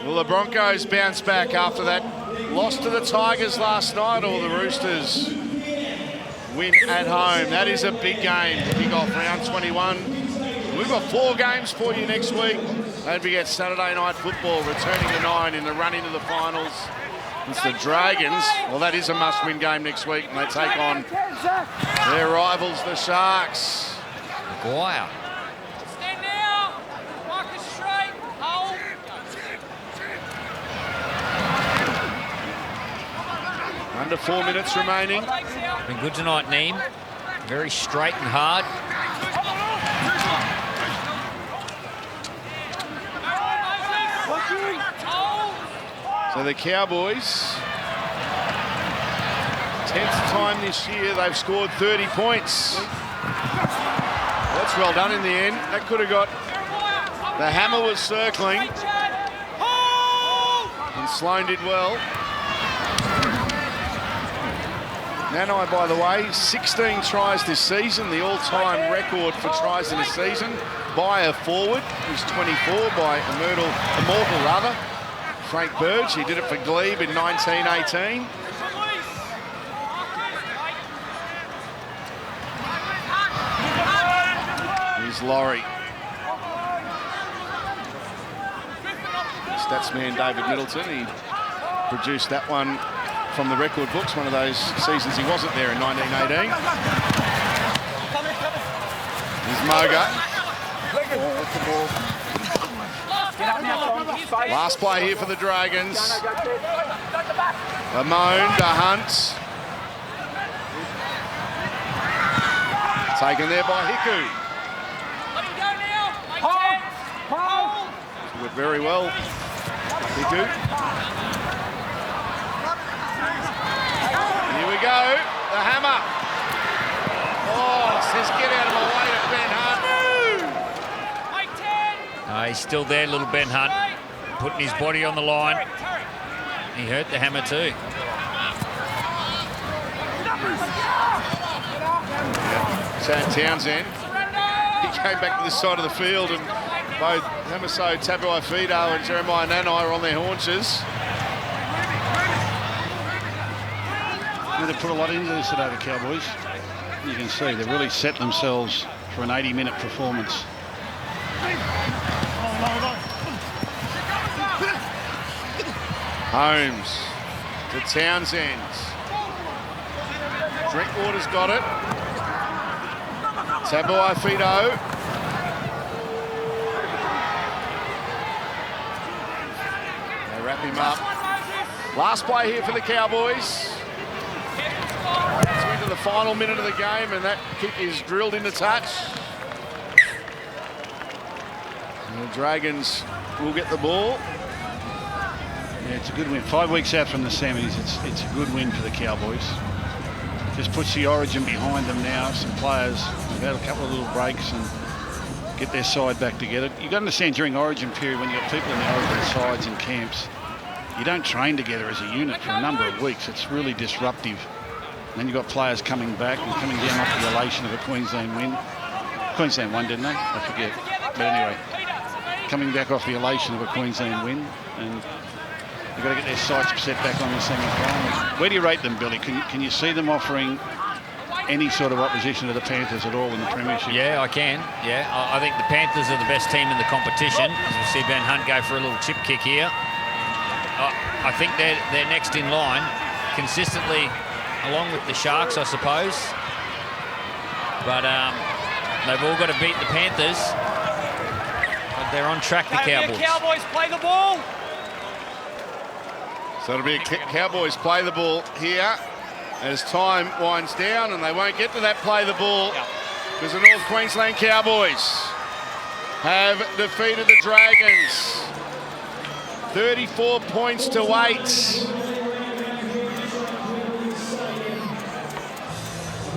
Will the Broncos bounce back after that loss to the Tigers last night, or the Roosters win at home? That is a big game to kick off round 21. We've got 4 games for you next week. Don't forget Saturday night football, returning to 9 in the run into the finals. It's the Dragons. Well, that is a must-win game next week, and they take on their rivals, the Sharks. Maguire. Stand now. Marcus straight. Hold. Under 4 minutes remaining. Been good tonight, Neem. Very straight and hard. So the Cowboys, 10th time this year, they've scored 30 points. That's well done in the end. That could have got... The hammer was circling. And Sloan did well. Nanai, by the way, 16 tries this season, the all-time record for tries in a season by a forward, who's 24, by immortal Frank Burge. He did it for Glebe in 1918. Here's Laurie. Statsman David Middleton, he produced that one from the record books, one of those seasons he wasn't there in 1918. Here's Moga. Last play here for the Dragons. Lamone to Hunt. Taken there by Hiku. Let him go now. Make 10. Hold. She went very well. Hiku. Here we go. The hammer. Oh, says get out of my way to Ben Hunt. Make 10. He's still there, little Ben Hunt, putting his body on the line. He hurt the hammer too. Sam Townsend. He came back to this side of the field, and both Hamaso Tabuai-Fidow and Jeremiah Nanai are on their haunches. They put a lot into this today, the Cowboys. You can see they've really set themselves for an 80-minute performance. Holmes to Townsend. Drinkwater's got it. Tabuai-Fidow. They wrap him up. Last play here for the Cowboys. It's into the final minute of the game, and that kick is drilled into touch. And the Dragons will get the ball. Yeah, it's a good win. 5 weeks out from the semis, it's a good win for the Cowboys. Just puts the origin behind them now. Some players have had a couple of little breaks and get their side back together. You've got to understand during origin period, when you've got people in the origin sides and camps, you don't train together as a unit for a number of weeks. It's really disruptive. And then you've got players coming back and coming down off the elation of a Queensland win. Queensland won, didn't they? I forget. But anyway, coming back off the elation of a Queensland win, and they've got to get their sights set back on the semi-finals. Where do you rate them, Billy? Can you see them offering any sort of opposition to the Panthers at all in the Premiership? Yeah, I can. Yeah, I think the Panthers are the best team in the competition. As we see Ben Hunt go for a little chip kick here. I think they're next in line, consistently, along with the Sharks, I suppose. But they've all got to beat the Panthers. But they're on track, the Cowboys. Cowboys play the ball. So it'll be a Cowboys play the ball here as time winds down, and they won't get to that play the ball because the North Queensland Cowboys have defeated the Dragons 34 points to 8.